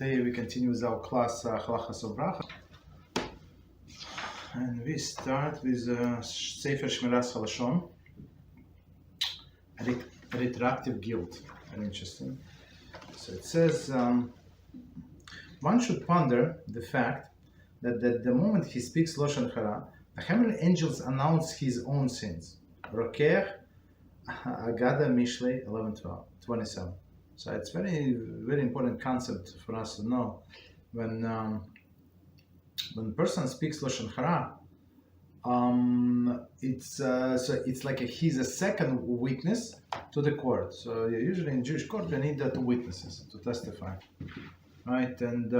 Today we continue with our class Halachos of Brochos, and we start with Sefer Shmiras Haloshon, Retroactive guilt. Very interesting. So it says, one should ponder the fact that the moment he speaks Lashon Hara, the heavenly angels announce his own sins. Roker Agada Mishlei 11:27. So it's very, very important concept for us to know. When a person speaks Lashon Hara, it's like he's a second witness to the court. So usually in Jewish court, we need two witnesses to testify, right? And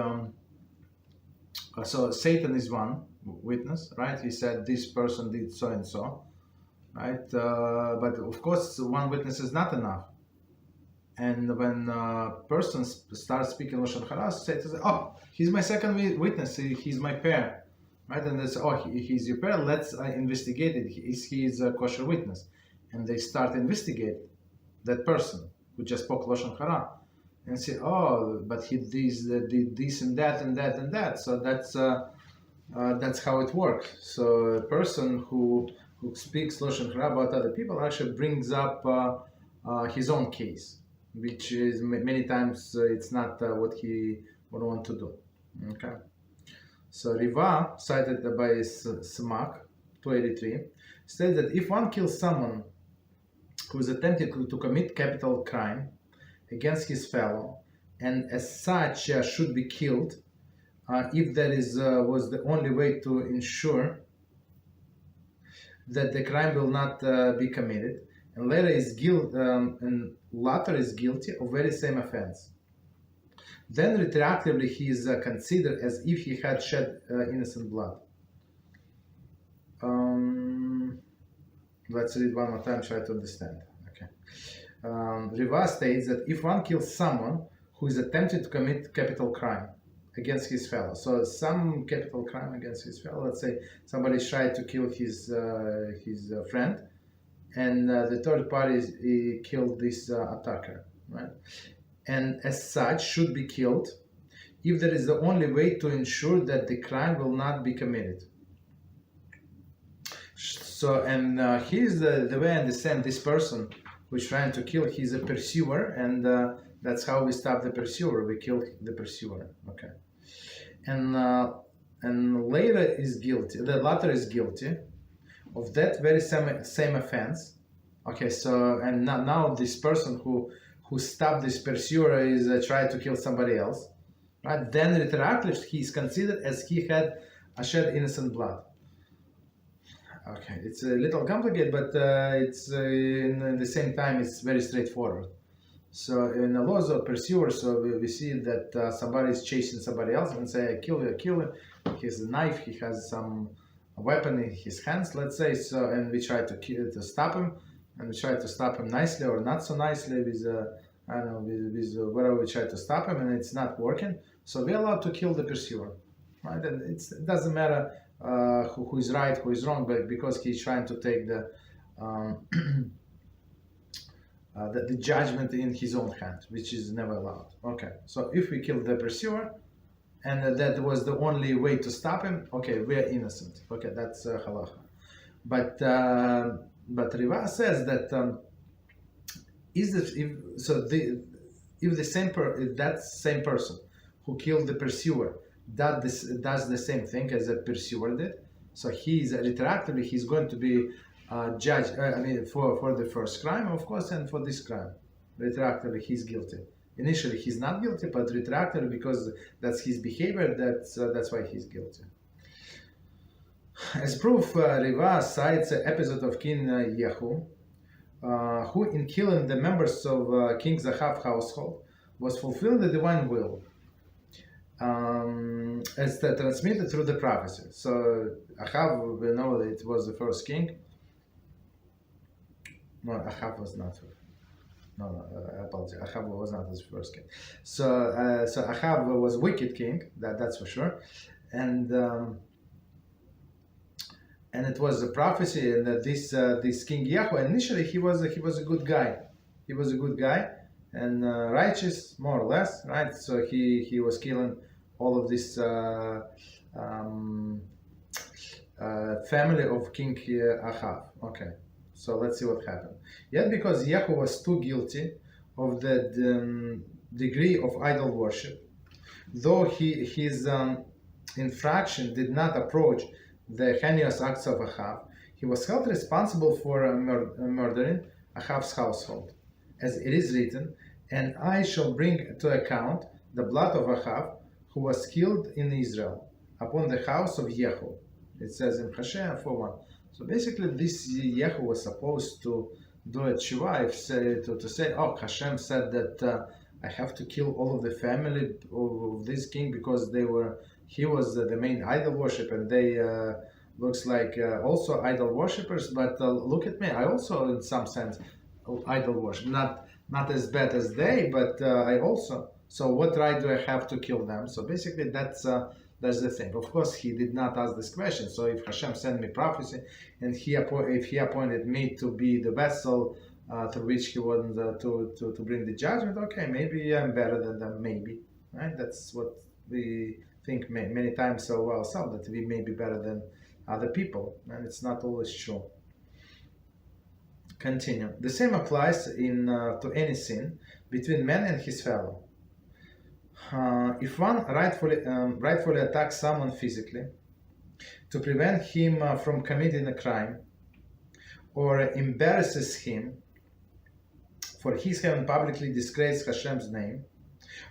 so Satan is one witness, right? He said this person did so and so, right? But of course, one witness is not enough. And when a person starts speaking Lashon Hara, Satan says, "Oh, he's my second witness. He's my pair." Right, and they say, "Oh, he's your pair. Let's investigate it. He is a kosher witness," and they start investigate that person who just spoke Lashon Hara, and say, "Oh, but he did this and that and that and that." So that's how it works. So a person who speaks Lashon Hara about other people actually brings up his own case, which is many times it's not what he would want to do. Okay. So Riva, cited by Smak 283, states that if one kills someone who is attempting to commit capital crime against his fellow, and as such should be killed, if that was the only way to ensure that the crime will not be committed, and later is guilty of very same offense, then retroactively he is considered as if he had shed innocent blood. Let's read one more time, try to understand. Okay. Riva states that if one kills someone who is attempting to commit capital crime against his fellow, so some capital crime against his fellow, let's say somebody tried to kill his friend, and the third party killed this attacker, right? And as such should be killed if there is the only way to ensure that the crime will not be committed. So, and here's the way I understand this person who is trying to kill, he's a pursuer, and that's how we stop the pursuer, we kill the pursuer, okay. And later is guilty, the latter is guilty of that very same offense, okay. So, and now this person who stopped this pursuer is trying to kill somebody else, right? Then retroactively he is considered as he had shed innocent blood. Okay, it's a little complicated, but it's in the same time it's very straightforward. So in the laws of pursuer, so we see that somebody is chasing somebody else and say, kill him. He has a knife, he has some weapon in his hands, let's say. So, and we try to stop him. And we try to stop him nicely or not so nicely with with whatever we try to stop him, and it's not working. So we're allowed to kill the pursuer, right? And it doesn't matter who is right, who is wrong, but because he's trying to take the judgment in his own hand, which is never allowed. Okay, so if we kill the pursuer, and that was the only way to stop him, okay, we're innocent. Okay, that's halacha. But Riva says that if that same person who killed the pursuer does the same thing as the pursuer did, so he's retroactively he's going to be judged. For the first crime, of course, and for this crime, retroactively he's guilty. Initially he's not guilty, but retroactively because that's his behavior, that's why he's guilty. As proof, Riva cites an episode of King Yehu, who in killing the members of King Zahav's household was fulfilling the divine will, as transmitted through the prophecy. So Achav, we know that it was the first king. No, Achav was not. No, I apologize. Achav was not his first king. So Achav was wicked king. That's for sure, and it was a prophecy, and that this King Yehu initially he was a good guy. He was a good guy, and righteous, more or less, right? So he was killing all of this family of King Ahav. Okay, so let's see what happened. Yet because Yehu was too guilty of the degree of idol worship, though his infraction did not approach the heinous acts of Ahav, he was held responsible for murdering Ahav's household. As it is written, and I shall bring to account the blood of Ahav, who was killed in Israel, upon the house of Yehu. It says in Hashem 4:1. So basically, this Yehu was supposed to do a tshuva, to say, oh, Hashem said that I have to kill all of the family of this king because he was the main idol worship, and they looks like also idol worshippers. But look at me, I also, in some sense, idol worship. Not as bad as they, but I also. So what right do I have to kill them? So basically, that's the thing. Of course, he did not ask this question. So if Hashem sent me prophecy, and if he appointed me to be the vessel through which he wanted to bring the judgment, okay, maybe I'm better than them. Maybe, right? That's what we think many times so ourselves, that we may be better than other people, and it's not always true. Continue. The same applies to any sin between man and his fellow. If one rightfully attacks someone physically to prevent him from committing a crime, or embarrasses him for his having publicly disgraced Hashem's name,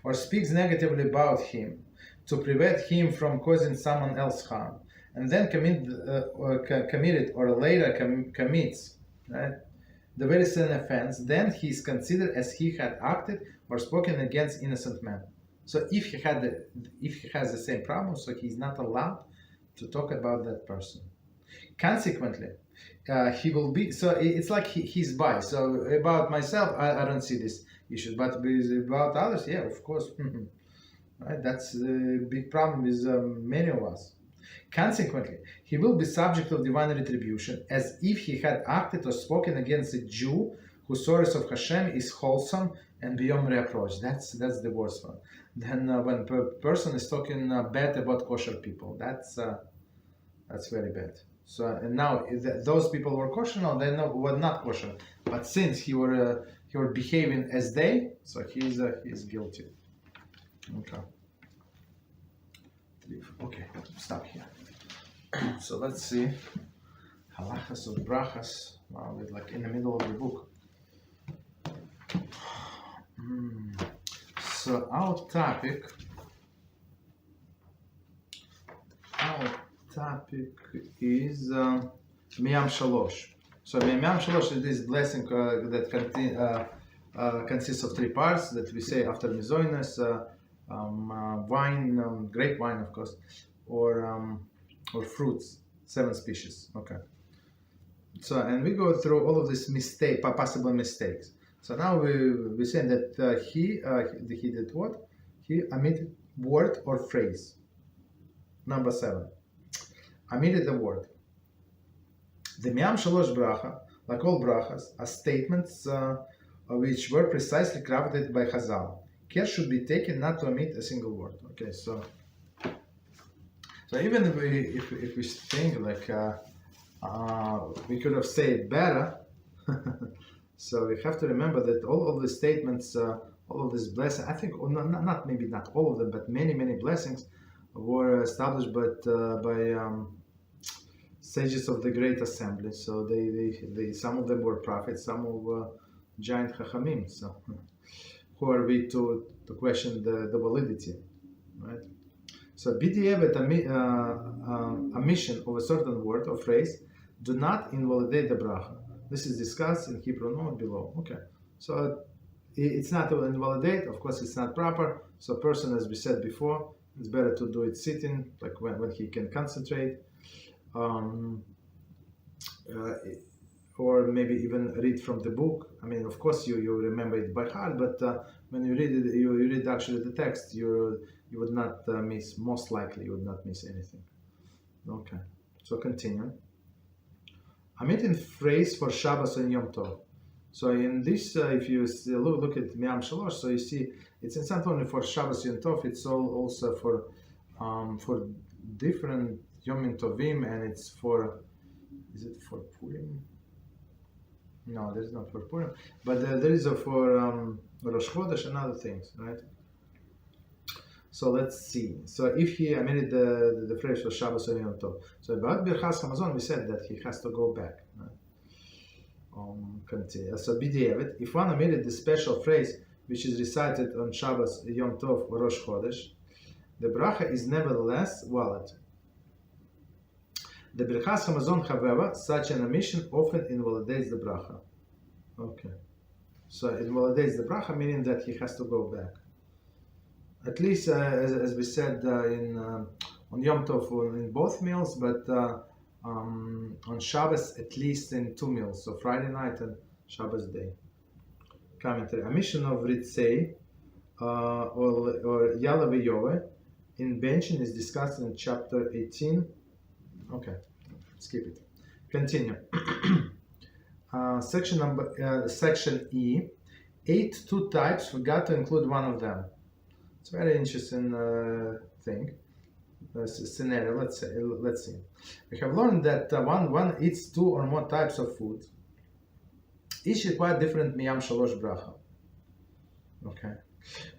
or speaks negatively about him to prevent him from causing someone else harm, and then committed or later commits, right, the very same offense, then he is considered as he had acted or spoken against innocent man. So if he has the same problem, so he's not allowed to talk about that person. Consequently, he will be. So it's like he's biased. So about myself, I don't see this issue, but about others, yeah, of course. Right? That's a big problem with many of us. Consequently, he will be subject of divine retribution, as if he had acted or spoken against a Jew whose source of Hashem is wholesome and beyond reproach. That's the worst one. Then when a person is talking bad about kosher people, that's very bad. So and now those people were kosher, no, they were not kosher. But since he were behaving as they, so he's guilty. Okay, stop here. So let's see. Halachos of Brochos. Wow, we're like in the middle of the book. So our topic is Miyam Shalosh. So Miyam Shalosh is this blessing that consists of 3 parts that we say after Mizoinus, wine, grape wine, of course, or fruits, 7 species. Okay. So and we go through all of these possible mistakes. So now we say that he did what? He omitted word or phrase. Number 7. Omitted the word. The Miyam Shalosh Bracha, like all brachas, are statements which were precisely crafted by Chazal. Care should be taken not to omit a single word. Okay, so even if we think like we could have said it better. So we have to remember that all of the statements, all of these blessings, I think, maybe not all of them, but many blessings were established by sages of the Great Assembly. So they some of them were prophets, some were giant chachamim. So who are we to question the validity, right? So b'diavad omission of a certain word or phrase do not invalidate the bracha. This is discussed in Hebrew note below. Okay, so it's not to invalidate. Of course, it's not proper. So a person, as we said before, it's better to do it sitting, like when he can concentrate, or maybe even read from the book. I mean, of course, you remember it by heart, but when you read it, you read actually the text, you would not miss. Most likely, you would not miss anything. Okay, so continue. Omitting phrase for Shabbos and Yom Tov. So in this, if you look at Miyam Shalosh, so you see it's not only for Shabbos Yom Tov, it's also for different Yom Tovim, and it's for, is it for Purim? No, there's not for Purim, but there is for Rosh Chodesh and other things, right? So let's see. So if he omitted the phrase for Shabbos and Yom Tov, so about Birchas Hamazon, we said that he has to go back. Right? Continue. So b'diavad, if one omitted the special phrase which is recited on Shabbos, Yom Tov, or Rosh Chodesh, the bracha is nevertheless valid. The Birchas Hamazon, however, such an omission often invalidates the bracha. Okay. So it invalidates the bracha, meaning that he has to go back. At least, as we said on Yom Tov in both meals, but on Shabbos at least in 2 meals, so Friday night and Shabbos day. Commentary: omission of Recite or Yala v'Yove in benching is discussed in chapter 18. Okay, skip it. Continue. Section E. 8 two types, forgot to include one of them. It's a very interesting thing. Scenario. Let's see. We have learned that one eats 2 or more types of food. Each require different miyam shalosh bracha. Okay.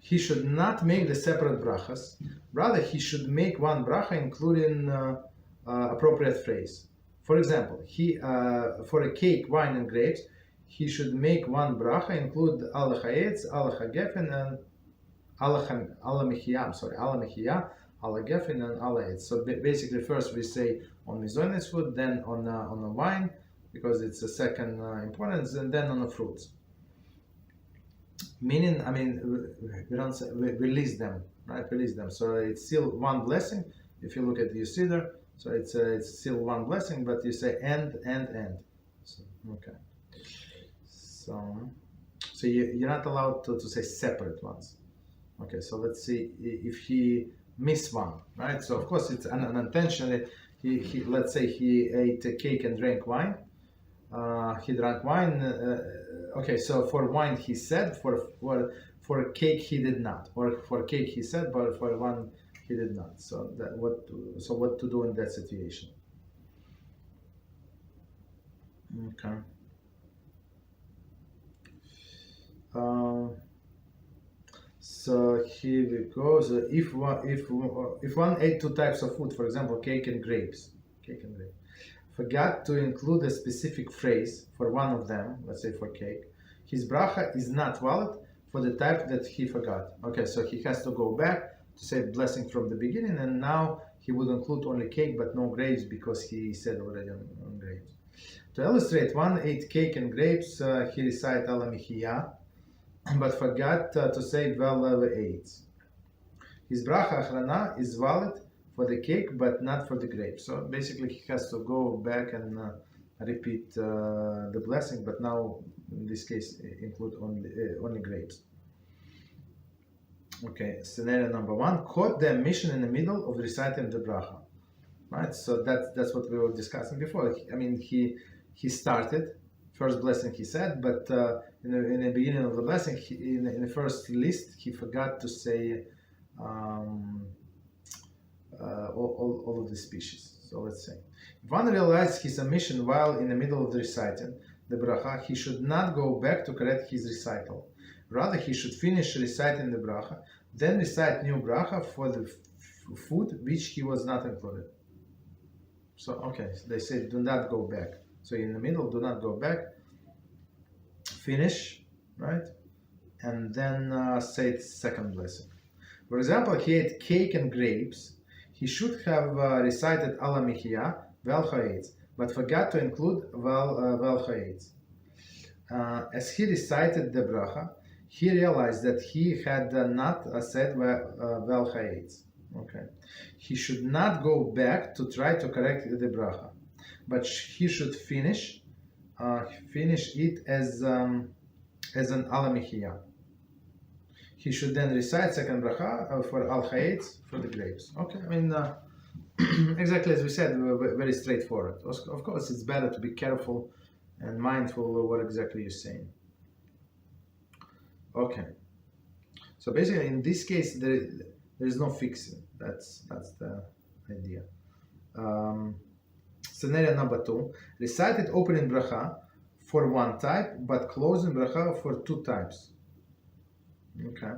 He should not make the separate brachas. Rather, he should make one bracha, including appropriate phrase. For example, for a cake, wine, and grapes, he should make one bracha, include Hoetz, Hagefen, and Hamichya. Hamichya, Hagefen, and Hoetz. So basically, first we say on mizonis food, then on the wine, because it's the second importance, and then on the fruits. Meaning, I mean, we don't say, we release them, right? Release them. So it's still one blessing. If you look at the Siddur, so it's still one blessing, but you say end. So, okay. So you're not allowed to say separate ones. Okay. So let's see if he missed one, right? So of course it's unintentionally. He let's say he ate a cake and drank wine. He drank wine. Okay, so for wine he said, for a cake he did not, or for cake he said, but for one he did not. So what to do in that situation? Okay. So here we go. So if one ate 2 types of food, for example, cake and grapes, forgot to include a specific phrase for one of them, let's say for cake, his bracha is not valid for the type that he forgot. Okay, so he has to go back to say blessing from the beginning, and now he would include only cake but no grapes because he said already on grapes. To illustrate, one ate cake and grapes, he recited Hamichya, but forgot to say beverages. His bracha Achrona is valid for the cake, but not for the grapes. So basically, he has to go back and repeat the blessing, but now in this case include only grapes. Okay, scenario number 1: caught the omission in the middle of reciting the bracha. Right. So that's what we were discussing before. I mean, he started first blessing he said, but in the beginning of the blessing, in the first list, he forgot to say all of the species. So let's say, if one realized his omission while in the middle of the reciting the bracha, he should not go back to correct his recital. Rather, he should finish reciting the bracha, then recite new bracha for the food which he was not included. So, okay, so they say do not go back. So in the middle, do not go back. Finish, right? And then say second blessing. For example, he ate cake and grapes. He should have recited Hamichya, Hoetz, but forgot to include Hoetz. As he recited the bracha, he realized that he had not said Hoetz. Okay, he should not go back to try to correct the bracha, but he should finish it as an Hamichya. He should then recite second bracha for Hoetz for the grapes. Okay, I mean exactly as we said, very straightforward. Of course, it's better to be careful and mindful of what exactly you're saying. Okay. So basically, in this case, there is no fixing. That's the idea. Scenario number 2: recited opening bracha for one type, but closing bracha for two types. Okay.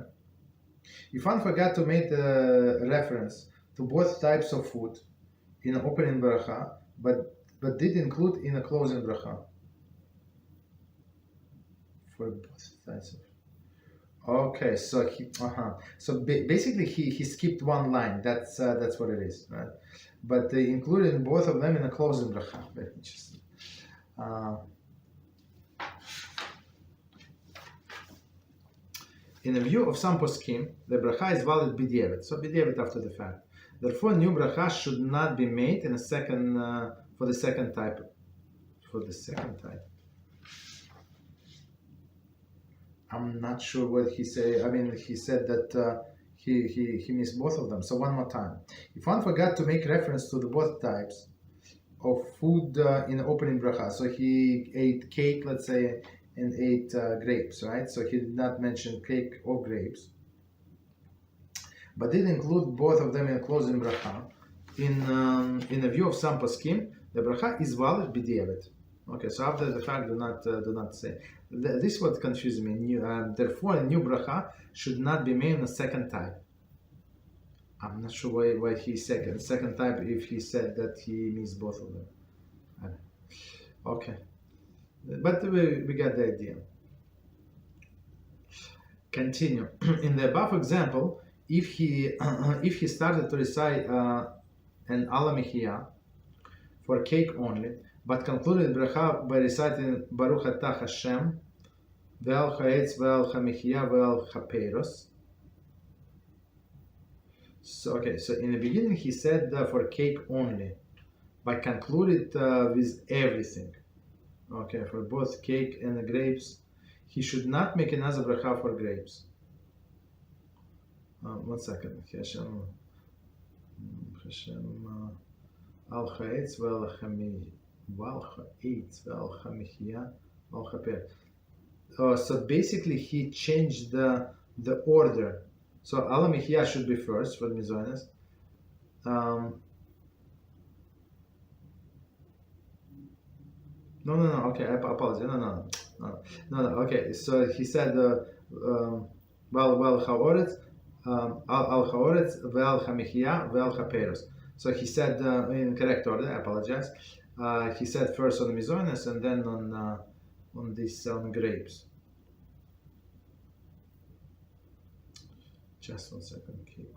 If one forgot to make the reference to both types of food in an opening bracha, but did include in a closing bracha for both types of. Okay, so basically he skipped one line. That's what it is, right? But they included both of them in a closing bracha. Very interesting. In the view of some poskim, the bracha is valid b'diavad, so b'diavad after the fact. Therefore, new bracha should not be made in a second for the second type. For the second type, I'm not sure what he said. I mean, he said that he missed both of them. So one more time. If one forgot to make reference to the both types of food in the opening bracha, so he ate cake, let's say, and ate grapes, right? So he did not mention cake or grapes, but did include both of them in closing bracha. In the view of some poskim, the bracha is valid b'diavad. Okay, so after the fact, do not say. This is what confuses me. Therefore, a new bracha should not be made in a second type. I'm not sure why he said second type if he said that he missed both of them. Okay, but we got the idea. Continue. In the above example, if he started to recite an Hamichya for cake only, but concluded bracha by reciting Baruch atah Hashem, ve'al Hoetz, ve'al Hamichya, ve'al Haperos. So in the beginning he said for cake only, but concluded with everything. Okay, for both cake and the grapes, he should not make another bracha for grapes. 1 second. Hashem al Hoetz, ve'al Hamichya, ve'al Haperos. So basically he changed the order. So Hamichya should be first for the mizonos. No. Okay, I apologize. No. Okay, so he said, well, Haoretz, al Haoretz, ve'al Hamichya, ve'al Haperos. So he said in correct order. I apologize. He said first on the mizonos and then on grapes. Just 1 second. Cake.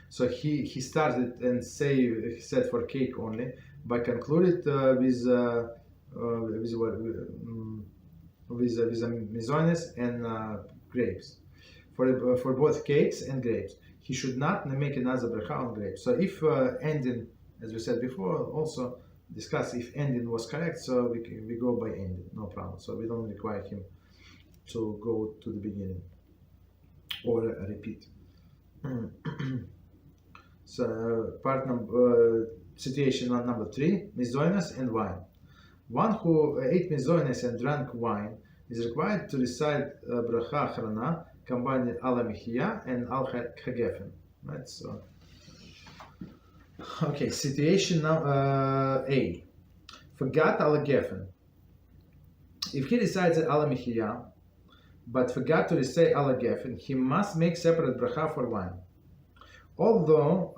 So he started and he said for cake only, but concluded with mizonos and grapes. For both cakes and grapes, he should not make another bracha on grapes. So if ending, as we said before, also discuss if ending was correct, so we go by ending, no problem. So we don't require him to go to the beginning or repeat. So situation number 3, mizonos and wine. One who ate mizonos and drank wine is required to recite bracha Achrona, combining Hamichya and Hagefen. Right. So okay. Situation now A. Forgot Hagefen. If he recites Hamichya but forgot to recite Hagefen, he must make separate bracha for wine. Although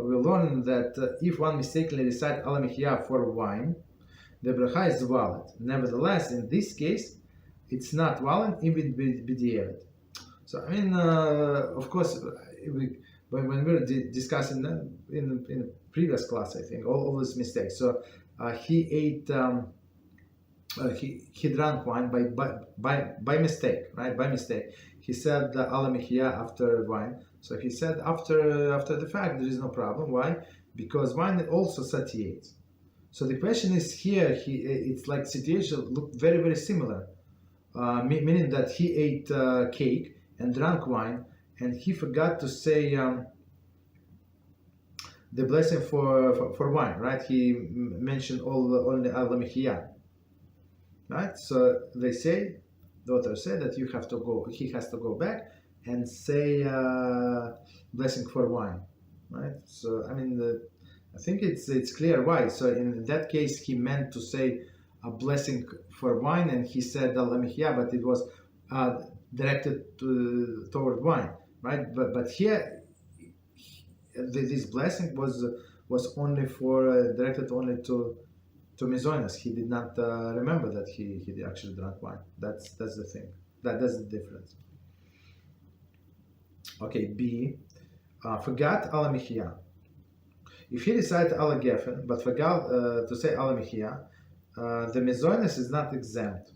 we learn that if one mistakenly recites Hamichya for wine, the bracha is valid. Nevertheless, in this case, it's not valid even b'diavad. So I mean, of course, when we were discussing in the previous class, I think all these mistakes. So he ate. He drank wine by mistake, right? By mistake, he said the Hamichya after wine. So he said after the fact there is no problem. Why? Because wine also satiates. So the question is here. It's like situation look very very similar, meaning that he ate cake and drank wine, and he forgot to say the blessing for wine, right? He mentioned only Hamichya. Right, so they say daughter said that you have to go. He has to go back and say blessing for wine, right? So I mean, I think it's clear why. So in that case, he meant to say a blessing for wine, and he said Hamichya, but it was directed toward wine, right? But here, this blessing was only for directed only to Mizonos. He did not remember that he actually drank wine. That's the thing. That's the difference. Okay, B. Forgot Hamichya. If he recited Hagefen but forgot to say Hamichya, the Mizonos is not exempt.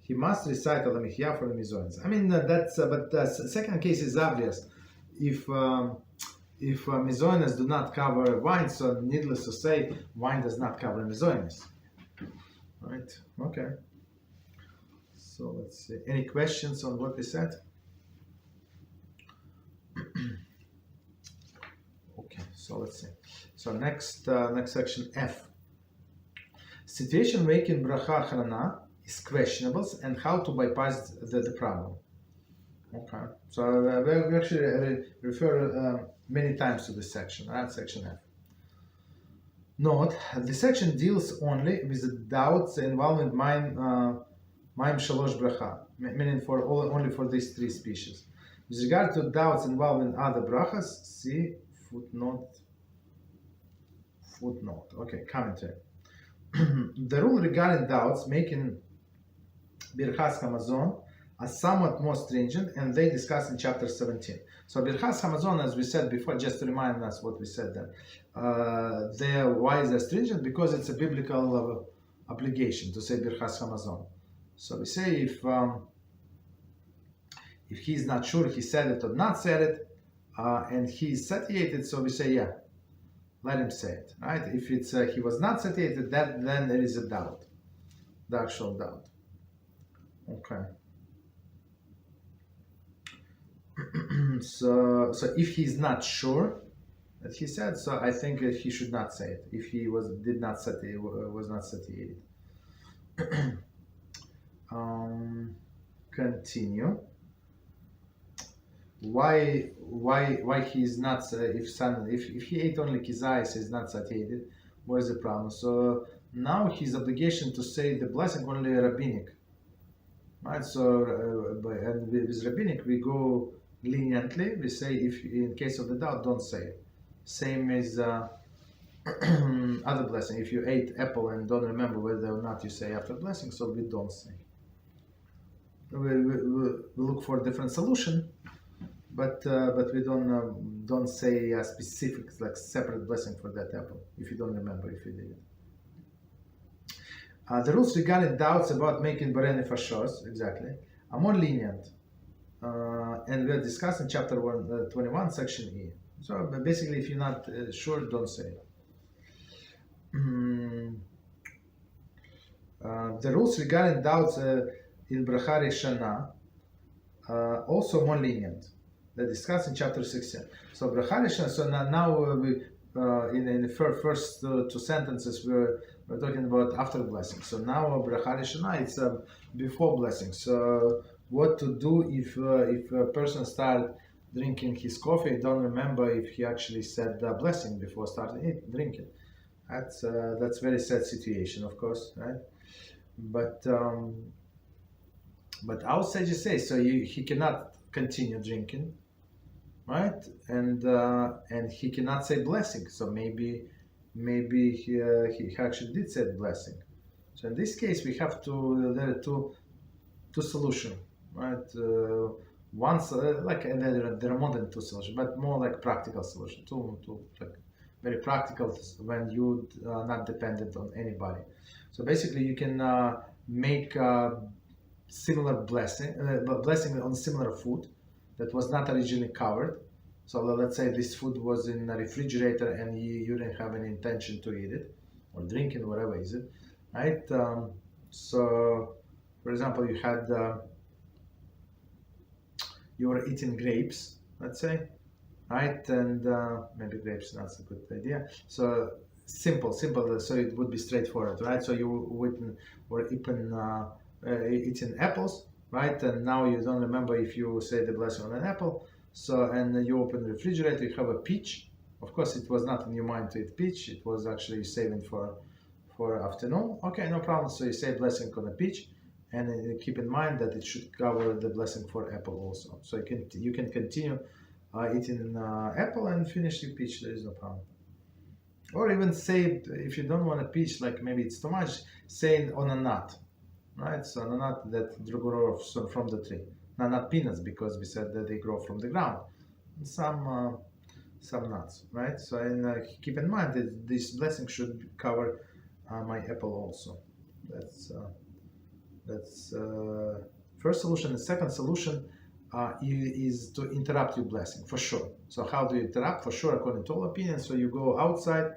He must recite Hamichya for the Mizonos. I mean but the second case is obvious. If Mizonos do not cover wine, so needless to say, wine does not cover Mizonos. Right? Okay. So let's see. Any questions on what we said? Okay. So let's see. So next section F. Situation making Brocha Achrona is questionable, and how to bypass the problem. Okay. So we actually refer many times to this section, right? Section F. Note, the section deals only with the doubts involving Maim Shalosh Brocha, meaning only for these three species. With regard to doubts involving other brachas, see footnote. Okay, commentary. The rule regarding doubts making Birkat Hamazon are somewhat more stringent, and they discuss in chapter 17. So Birkat Hamazon, as we said before, just to remind us what we said there, why is they stringent? Because it's a biblical obligation to say Birkat Hamazon. So we say if he's not sure he said it or not said it, and he's satiated, so we say yeah, let him say it, right? If it's he was not satiated, then there is a doubt, the actual doubt. Okay. So if he's not sure that he said, so I think he should not say it. If he was not satiated. Continue. Why he's not? If he ate only kizayis, he's not satiated. What is the problem? So now his obligation to say the blessing only rabbinic, right? So and with rabbinic we go leniently. We say if in case of the doubt, don't say it. Same as other blessing. If you ate apple and don't remember whether or not you say after blessing, so we don't say. We look for a different solution. But we don't say a specific, like separate blessing for that apple if you don't remember if you did it. The rules regarding doubts about making Borei Nefoshos exactly are more lenient, and we are discussing chapter 21, section E. So basically, if you're not sure, don't say it. The rules regarding doubts in Brocha Reshana also more lenient. They discuss in chapter 16. So Brocha Reshana. So now we in the first two sentences we're talking about after blessing. So now Brocha Reshana, it's before blessing. So what to do if a person start drinking his coffee, don't remember if he actually said the blessing before starting drinking. That's very sad situation, of course, right? But outside you say so he cannot continue drinking, right? And he cannot say blessing. So maybe he actually did say blessing. So in this case we have there are two solutions, right? Once like there are more than two solutions, but more like practical solution. Two like very practical when you are not dependent on anybody. So basically you can make similar blessing on similar food that was not originally covered. So let's say this food was in a refrigerator and you didn't have any intention to eat it or drink it, whatever is it, right? So for example, you were eating grapes, let's say, right? And maybe grapes not a good idea. So simple. So it would be straightforward, right? So you were eating apples, right? And now you don't remember if you say the blessing on an apple. So, and you open the refrigerator, you have a peach. Of course, it was not in your mind to eat peach. It was actually saving for afternoon. Okay, no problem. So you say blessing on a peach, and keep in mind that it should cover the blessing for apple also. So you can continue eating apple and finish your peach. There is no problem. Or even say, if you don't want a peach, like maybe it's too much, say on a nut, right? So on a nut that grow from the tree. Now, not peanuts, because we said that they grow from the ground. Some nuts, right? So, and keep in mind that this blessing should cover my apple also. That's first solution. The second solution is to interrupt your blessing, for sure. So how do you interrupt? For sure, according to all opinions. So you go outside,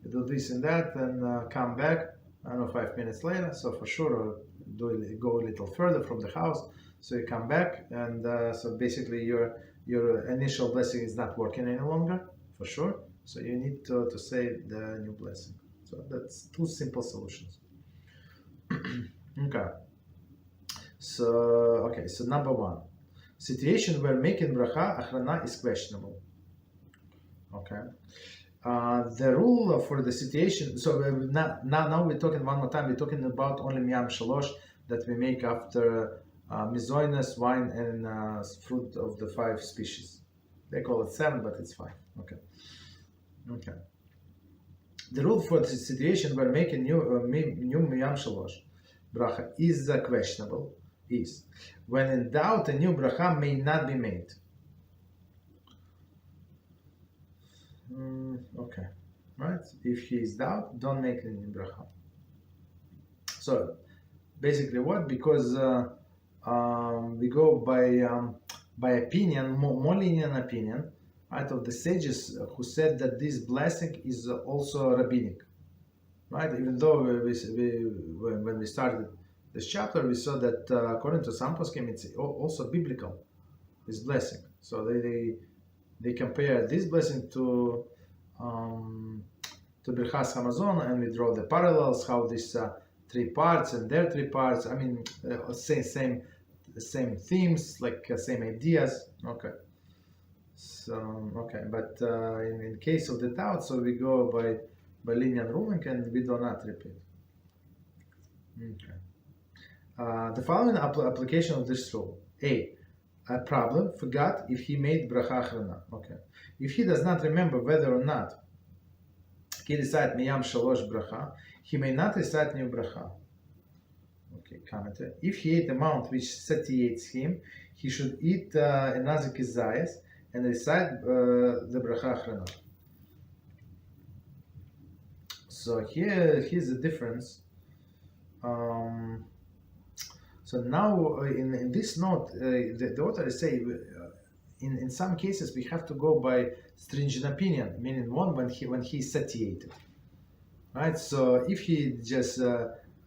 you do this and that, and come back, I don't know, 5 minutes later. So for sure, or go a little further from the house. So you come back, and so basically your initial blessing is not working any longer, for sure. So you need to say the new blessing. So that's two simple solutions. Okay. So number one, situation where making bracha achrona is questionable. Okay. The rule for the situation. So now we're talking one more time. We're talking about only miyam shalosh that we make after mizoinas, wine, and fruit of the 5 species. They call it 7, but it's 5. Okay. The rule for the situation where making new miyam shalosh bracha is questionable. Is when in doubt, a new bracha may not be made. Okay, right? If he is doubt, don't make a new bracha. So basically, what? Because we go by opinion, more lenient opinion, right, of the sages who said that this blessing is also rabbinic, right? Even though when we started this chapter, we saw that according to some poskim, it's also biblical, this blessing. So they compare this blessing to Birchas Hamazon, and we draw the parallels, how these 3 parts and their 3 parts, I mean, same themes, like same ideas. Okay. So, okay, but in case of the doubt, so we go by lenient ruling, and we do not repeat. Okay. The following application of this rule. A problem, forgot if he made bracha achrona. Okay. If he does not remember whether or not he recite miyam shalosh bracha, he may not recite new bracha. Okay, commenter. If he ate amount which satiates him, he should eat another kizayas and recite the bracha achrona. So here's the difference. So now in this note, the author is saying in some cases we have to go by stringent opinion, meaning one when he's satiated, right? So if he just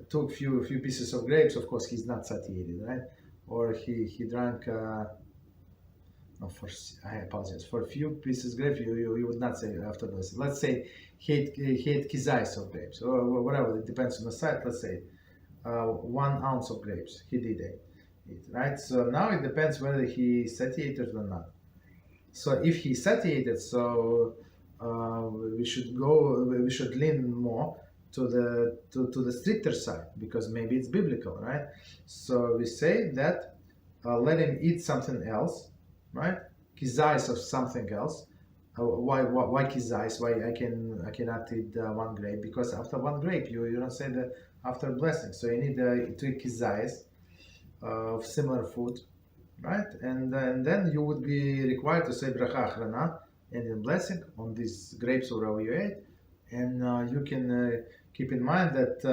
took few pieces of grapes, of course he's not satiated, right? Or he drank. I apologize. For a few pieces of grapes, you would not say after this. Let's say he had kizayis of grapes, or whatever. It depends on the site. Let's say 1 ounce of grapes he did eat, right? So now it depends whether he satiated or not. So if he satiated, so we should lean more to the stricter side, because maybe it's biblical, right? So we say that let him eat something else, right? Kizayis of something else. Why kizayis? Why I cannot eat 1 grape? Because after 1 grape, you don't say that after blessing. So you need 3 kizayis of similar food, right? And then you would be required to say bracha achrona and in blessing on these grapes or whatever you ate. And you can keep in mind that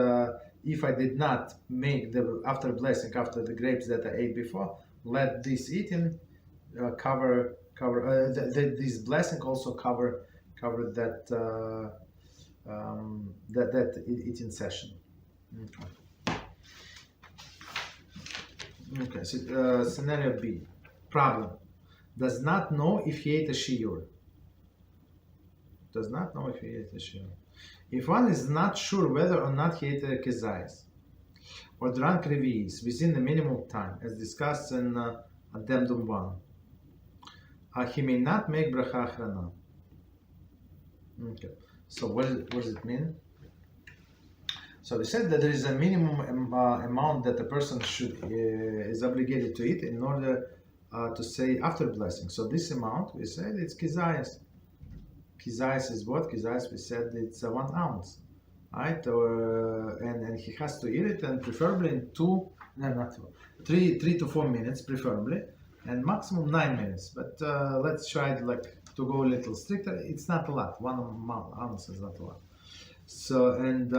if I did not make the after blessing after the grapes that I ate before, let this eating cover this blessing also cover that that eating session. Okay. So, scenario B. Problem. Does not know if he ate a shiur. Does not know if he ate a shiur. If one is not sure whether or not he ate a kezayis, or drunk revies within the minimum time, as discussed in Addendum 1. He may not make Bracha Achrona. Okay. So what does it mean? So we said that there is a minimum amount that a person is obligated to eat in order to say after blessing. So this amount, we said it's kizayas. Kizayas is what? Kizayas, we said it's 1 ounce, right? And he has to eat it, and preferably in 3 to 4 minutes, preferably, and maximum 9 minutes. But let's try to go a little stricter. It's not a lot. 1 ounce is not a lot. So and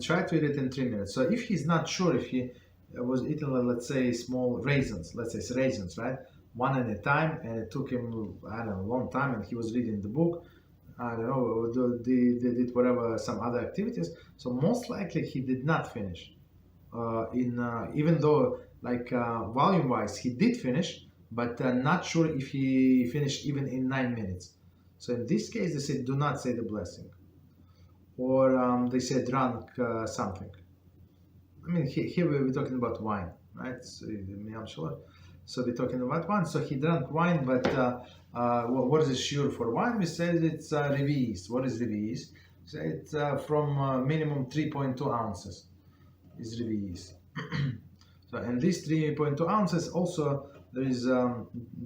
try to eat it in 3 minutes. So if he's not sure if he was eating, let's say, small raisins, right? One at a time, and it took him, I don't know, a long time, and he was reading the book, I don't know, did whatever, some other activities. So most likely he did not finish. Even though, volume-wise, he did finish, but not sure if he finished even in 9 minutes. So in this case, they say, do not say the blessing. Or they say drunk something. I mean, here we're talking about wine, right? So we're talking about wine. So he drank wine, but what is the shiur for wine? We said it's revies. What is revies? So it's from minimum 3.2 ounces is revies. So, and these 3.2 ounces also, there is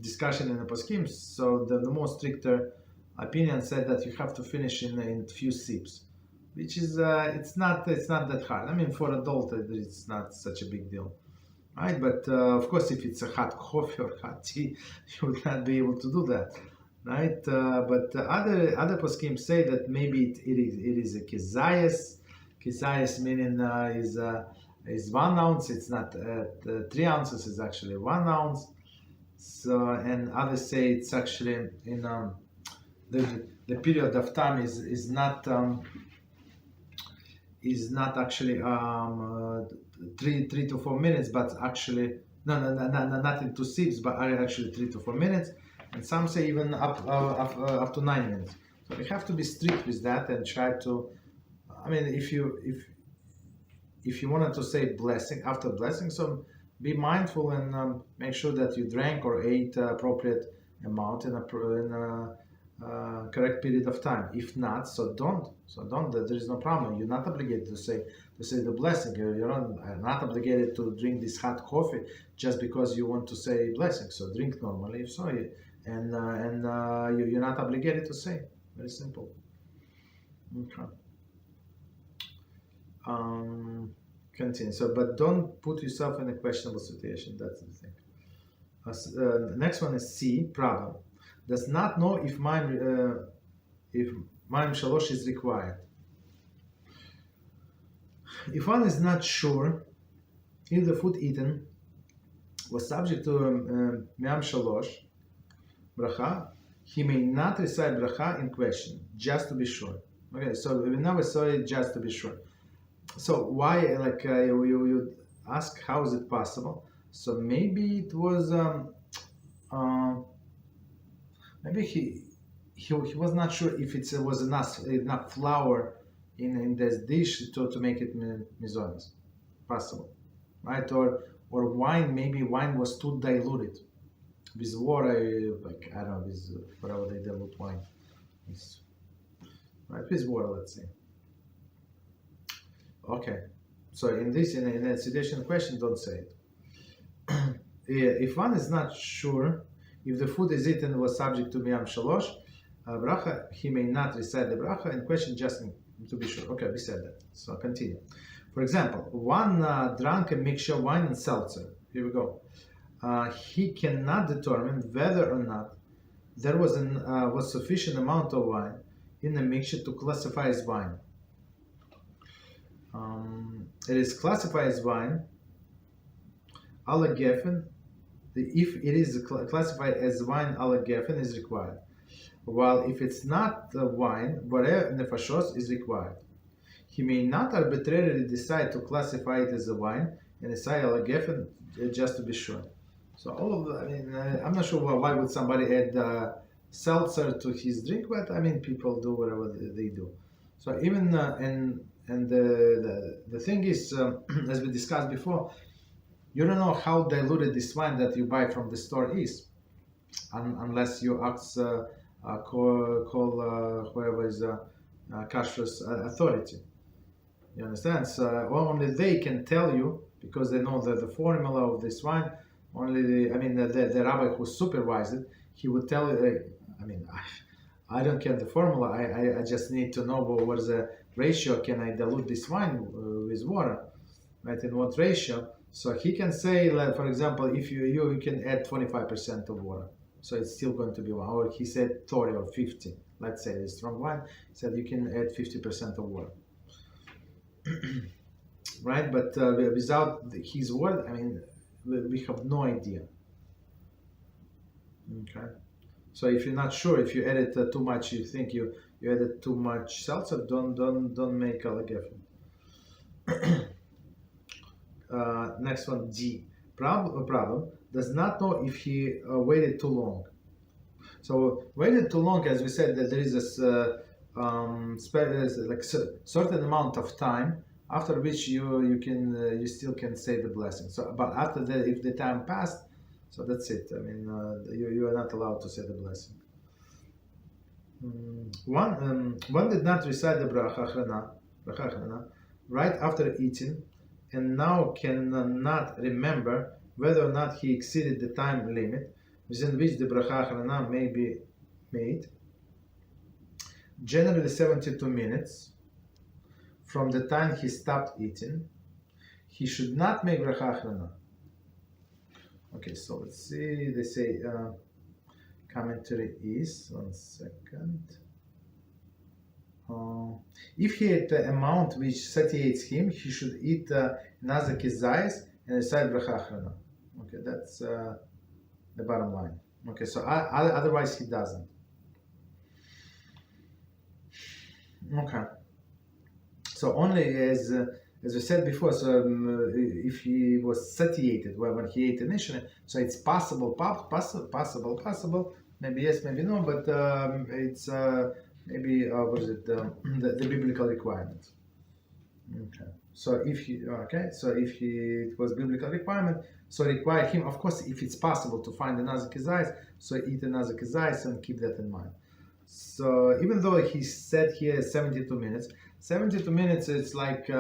discussion in the poskim. So the more stricter opinion said that you have to finish in few sips, which is it's not that hard. I mean, for adult, it's not such a big deal, right? But of course, if it's a hot coffee or hot tea, you would not be able to do that, right? But other poskim say that maybe it is a kizayas. Kizayas meaning is 1 ounce. It's not 3 ounces. It's actually 1 ounce. So, and others say it's actually in the period of time is not actually 3 to 4 minutes, but actually not in 2 sips, but actually 3 to 4 minutes, and some say even up to 9 minutes. So we have to be strict with that and try to. I mean, if you wanted to say blessing after blessing, so be mindful and make sure that you drank or ate appropriate amount in a correct period of time. If not, so don't. There is no problem. You're not obligated to say the blessing. You're not obligated to drink this hot coffee just because you want to say blessing. So drink normally, if so, and you're not obligated to say. Very simple. Okay. Continue. So, but don't put yourself in a questionable situation. That's the thing. The next one is C. Problem. Does not know if Mayim Shalosh is required. If one is not sure if the food eaten was subject to Mayim Shalosh Bracha, he may not recite Bracha in question, just to be sure. Okay, so we never saw it, just to be sure. So why, you ask, how is it possible? So maybe it was maybe he was not sure if it was enough flour in this dish to make it mizonos. Possible, right? Or wine, maybe wine was too diluted with water, I don't know, with whatever they dilute wine, right? With water, let's say. Okay, so in a situation question, don't say it. If one is not sure if the food is eaten was subject to Mayim Shalosh Bracha, he may not recite the Bracha in question, just to be sure. Okay, we said that. So continue. For example, one drank a mixture of wine and seltzer. Here we go. He cannot determine whether or not there was sufficient amount of wine in the mixture to classify as wine. It is classified as wine. Hagefen, if it is classified as wine, Hagefen is required. While if it's not wine, Borei Nefoshos is required. He may not arbitrarily decide to classify it as a wine and decide Hagefen just to be sure. So all of I'm not sure why would somebody add seltzer to his drink, but I mean, people do whatever they do. So even And the thing is, as we discussed before, you don't know how diluted this wine that you buy from the store is, unless you ask call whoever is kashrus authority. You understand? So only they can tell you, because they know the formula of this wine. Only the rabbi who supervised it, he would tell you. I don't care the formula. I just need to know what is the ratio. Can I dilute this wine with water, right? In what ratio? So he can say, like, for example, if you can add 25% of water, so it's still going to be wine. Or he said 30 or 50. Let's say it's strong wine. He said you can add 50% of water. Right, but without his word, we have no idea. Okay, so if you're not sure, if you added too much, you think you added too much seltzer, don't make a Hagefen. Next one, D. Problem does not know if he waited too long. So waited too long, as we said, that there is this certain amount of time after which you still can say the blessing. So, but after that, if the time passed, so that's it. You are not allowed to say the blessing. One did not recite the Achrona right after eating, and now cannot remember whether or not he exceeded the time limit within which the Achrona may be made. Generally 72 minutes from the time he stopped eating. He should not make Achrona. Okay, so let's see. They say commentary is 1 second. If he ate the amount which satiates him, he should eat another kizayis and recite Achrona. Okay, that's the bottom line. Okay, so otherwise he doesn't. Okay. So only as we said before, so if he was satiated when he ate initially, so it's possible, maybe yes, maybe no, but it's maybe the biblical requirement. Okay. So if it was biblical requirement, so require him, of course, if it's possible to find another kizayis, so eat another kizayis and keep that in mind. So even though he said here 72 minutes, 72 minutes it's like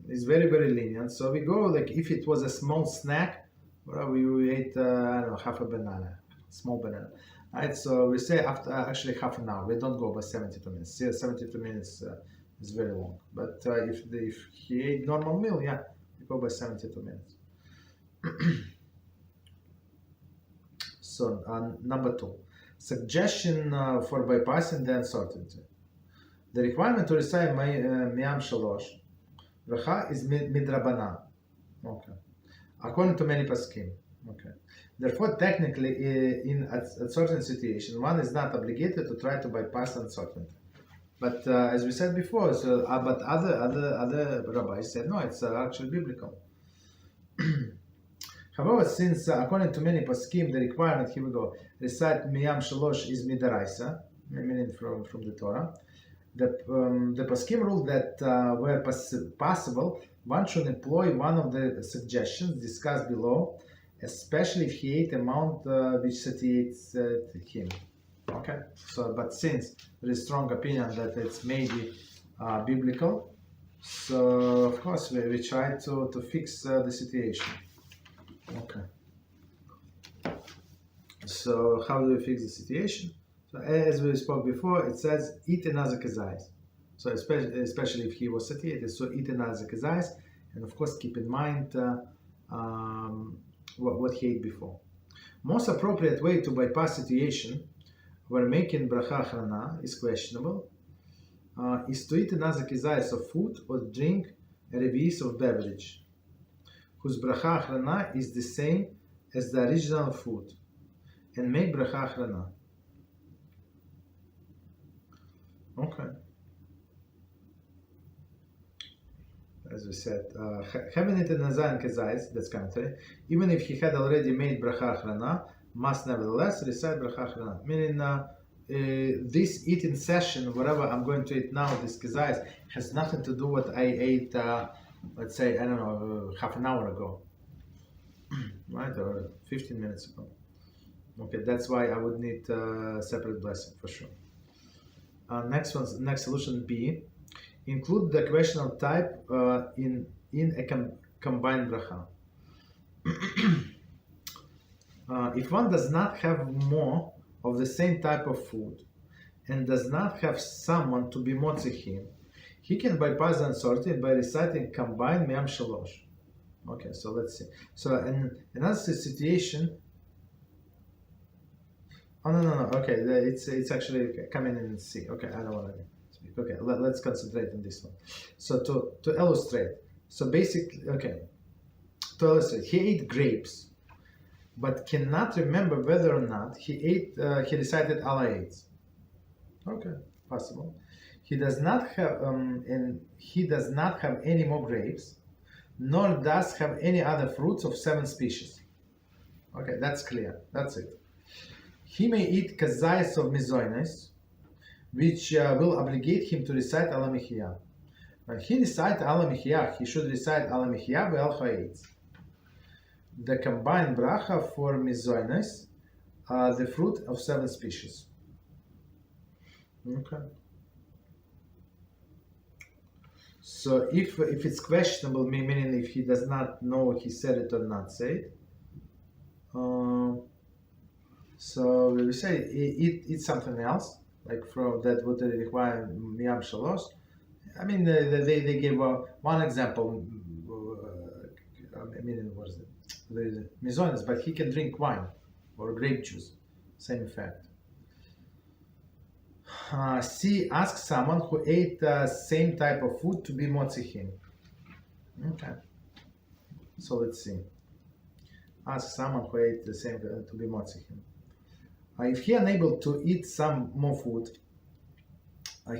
it's very, very lenient. So we go, like, if it was a small snack, we ate half a banana, small banana, right? So we say after actually half an hour. We don't go by 72 minutes. 72 minutes is very long. But if he ate normal meal, yeah, we go by 72 minutes. So number 2, suggestion for bypassing the uncertainty. The requirement to recite Miyam Shalosh Bracha is midrabanan. Okay, according to many paskim. Okay, therefore, technically, in a certain situation, one is not obligated to try to bypass uncertainty. But as we said before, so but other rabbis said no, it's actually biblical. However, since according to many poskim, the requirement, here we go, recite Miyam Shalosh is midaraisa, meaning from the Torah. The poskim rule that where possible, one should employ one of the suggestions discussed below, especially if he ate amount which satiates him. Okay, so but since there is strong opinion that it's maybe biblical, so of course we try to fix the situation. Okay. So how do we fix the situation? So as we spoke before, it says eat another kazais. So especially if he was satiated, so eat another kazais, and of course keep in mind what he ate before. Most appropriate way to bypass situation where making bracha achrona is questionable is to eat another kazais of food or drink a revius of beverage whose bracha achrona is the same as the original food, and make bracha achrona. Okay. As we said, having it in Nazayan Kezais, that's commentary, even if he had already made bracha achrona, must nevertheless recite bracha achrona. Meaning, this eating session, whatever I'm going to eat now, this kazais, has nothing to do with what I ate, let's say, I don't know, half an hour ago, right, or 15 minutes ago. Okay, that's why I would need a separate blessing for sure. Next solution B. Include the questional type in a combined bracha. If one does not have more of the same type of food and does not have someone to be motzi him, he can bypass the uncertainty by reciting combined miyam shalosh. Okay, so let's see. So in another situation. Oh no. Okay, it's actually coming in C. Okay, I don't want to speak. Okay, let's concentrate on this one. So to illustrate. So basically, okay, to illustrate, he ate grapes, but cannot remember whether or not he recited Allah eights. Okay, possible. He does not have any more grapes, nor does have any other fruits of 7 species. Okay, that's clear. That's it. He may eat kazayas of mizoines, which will obligate him to recite Al Hamichya. When he recites Al Hamichya, he should recite Al Hamichya ve'al Hoetz. The combined bracha for mizoines, the fruit of 7 species. Okay. So if it's questionable, meaning if he does not know he said it or not say it, so we say eat something else, like from that would require miyam shalosh. I mean, they gave one example. What is it? The mizonis, but he can drink wine or grape juice, same effect. C. Ask someone who ate the same type of food to be motzi him. Okay. So let's see. Ask someone who ate the same to be motzi him. If he unable to eat some more food,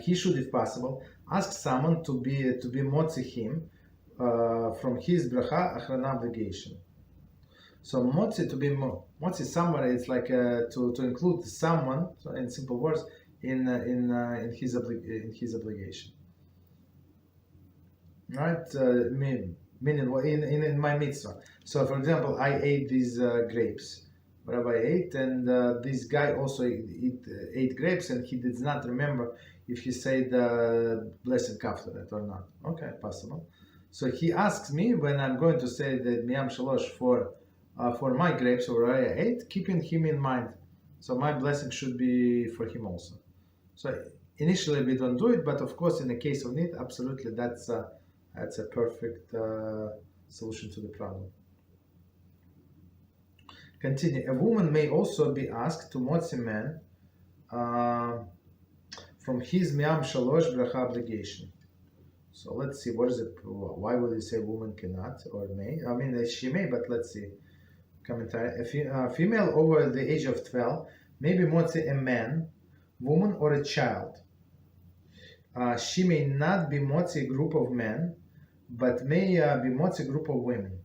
he should, if possible, ask someone to be motzi him from his bracha Achrona obligation. So motzi to be motzi somewhere is like to include someone, so in simple words, in his obligation. Right? Meaning in my mitzvah. So for example, I ate these grapes. Rabbi ate, and this guy also ate grapes, and he did not remember if he said the blessing after it or not. Okay, possible. So he asks me when I'm going to say the miyam shalosh for my grapes or I ate, keeping him in mind. So my blessing should be for him also. So initially we don't do it, but of course in the case of need, absolutely that's a perfect solution to the problem. Continue. A woman may also be asked to motzi man from his miyam shalosh bracha obligation. So let's see, what is it? Why would you say woman cannot or may? I mean, she may, but let's see. Commentary. A female over the age of 12 may be motzi a man, woman, or a child. She may not be motzi a group of men, but may be motzi a group of women.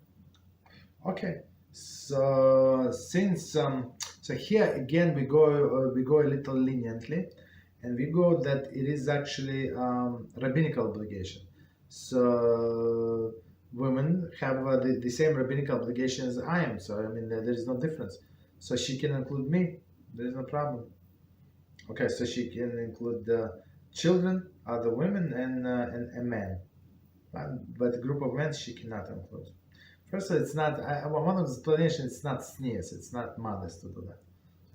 Okay. So since so here again we go a little leniently, and we go that it is actually rabbinical obligation. So women have the same rabbinical obligation as I am. So I mean there is no difference. So she can include me. There is no problem. Okay, so she can include the children, other women, and a man. But a group of men she cannot include. First, it's not, one of the explanations, it's not sneers, it's not modest to do that.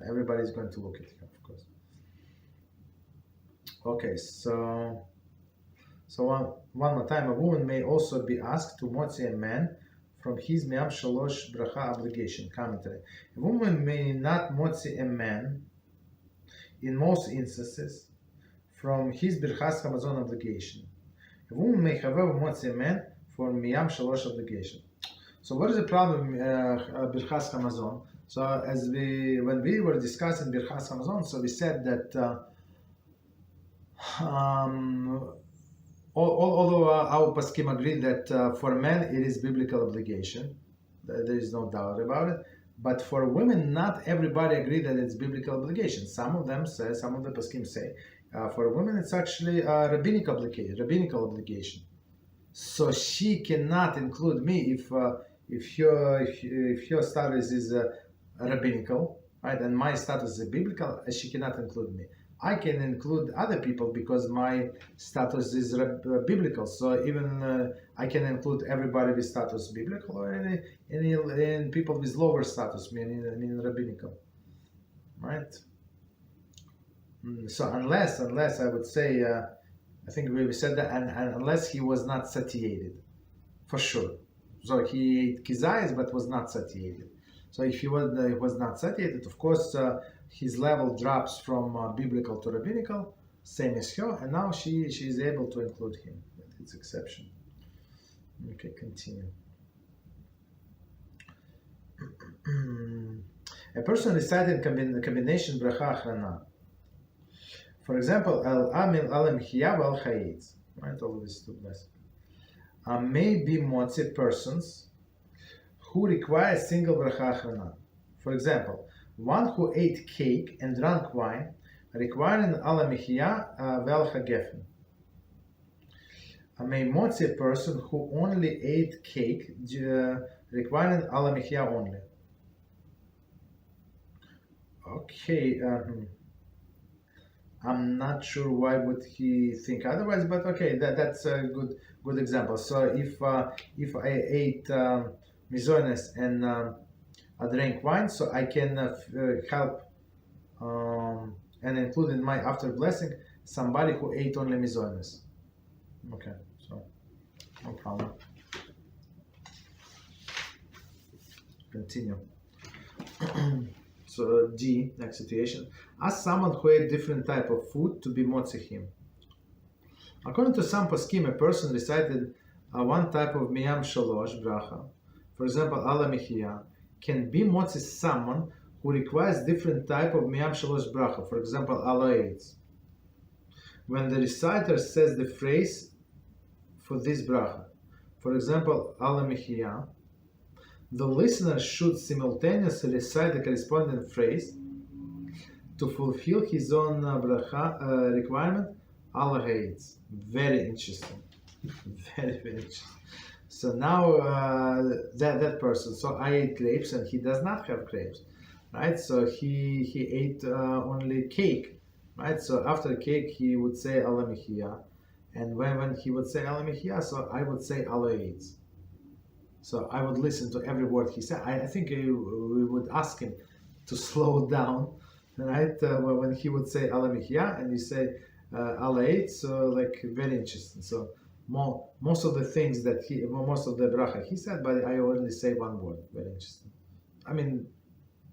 Everybody is going to look at you, of course. Okay, so one more time, a woman may also be asked to motzi a man from his miyam shalosh bracha obligation. Commentary. A woman may not motzi a man, in most instances, from his birchas hamazon obligation. A woman may, however, motzi a man for miyam shalosh obligation. So what is the problem birchas hamazon? So when we were discussing birchas hamazon, so we said that although our poskim agree that for men it is biblical obligation, there is no doubt about it, But for women, not everybody agree that it's biblical obligation. Some of them say, some of the poskim say, for women it's actually a rabbinical obligation. So she cannot include me if your status is rabbinical, right, and my status is biblical. She cannot include me. I can include other people because my status is biblical. So even I can include everybody with status biblical or any people with lower status, meaning rabbinical, right? So unless I would say, I think we said that, and unless he was not satiated, for sure. So he ate kizayis but was not satiated. So if he was not satiated, of course, his level drops from biblical to rabbinical, same as her, and now she is able to include him with its exception. Okay, continue. A person reciting combination bracha achrona. For example, al-amil al-Hamichya al-Hoetz, right? All of these two blessings. May be motzi persons who require single bracha achrona. For example, one who ate cake and drank wine, requiring al-Hamichya vel-Hagefen. May motzi a person who only ate cake, requiring al-Hamichya only. Okay. I'm not sure why would he think otherwise, but okay, that's a good example. So if I ate mizonos and I drank wine, so I can help and include in my after blessing somebody who ate only mizonos. Okay, so no problem. Continue. So D, next situation. Ask someone who ate different type of food to be motzi him. According to some poskim, a person recited one type of miyam shalosh bracha, for example, al-Hamichya, can be motzi someone who requires different type of miyam shalosh bracha, for example, al-Eretz. When the reciter says the phrase for this bracha, for example, al-Hamichya, the listener should simultaneously recite the corresponding phrase to fulfill his own bracha requirement, al-Hoetz. Very interesting. Very interesting. So now that person, so I ate grapes and he does not have grapes, right? So he ate only cake, right? So after cake he would say al-Hamichya, and when he would say al-Hamichya, so I would say al-Hoetz. So I would listen to every word he said. I think we would ask him to slow down, right? When he would say al-Hamichya and you say al-Hoetz, so like very interesting. So most of the things that most of the bracha he said, but I only say one word. Very interesting. I mean,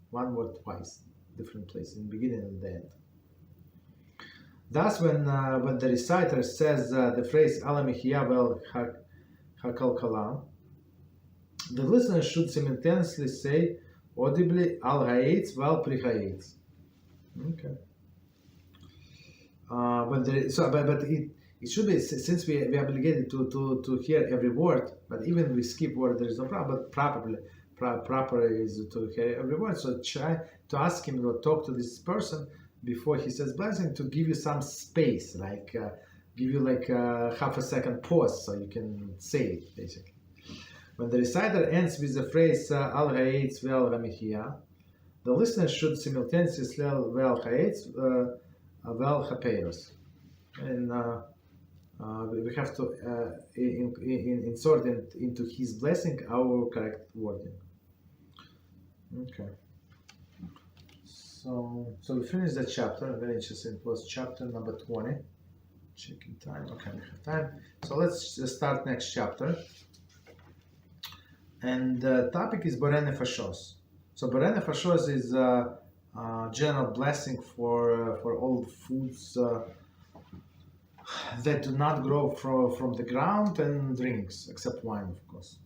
one word twice, different place, in the beginning and the end. Thus, when the reciter says the phrase al-Hamichya vel hakalkala, the listener should simultaneously say audibly al-Hoetz vel pri-Hoetz. Okay. But it should be, since we are obligated to hear every word, but even we skip word, there is no problem. But proper is to hear every word. So try to ask him or talk to this person before he says blessing to give you some space, like give you like half a second pause so you can say it basically. When the reciter ends with the phrase al-Hoetz vel Hamichya, the listener should simultaneously say vel Hoetz vel Hapeiros, and we have to insert into his blessing our correct wording. Okay. So we finished that chapter. Very interesting. It was chapter number 20. Checking time. Okay, we have time. So let's start next chapter. And the topic is Borei Nefoshos. So Borei Nefoshos is a general blessing for all foods that do not grow from the ground and drinks, except wine, of course.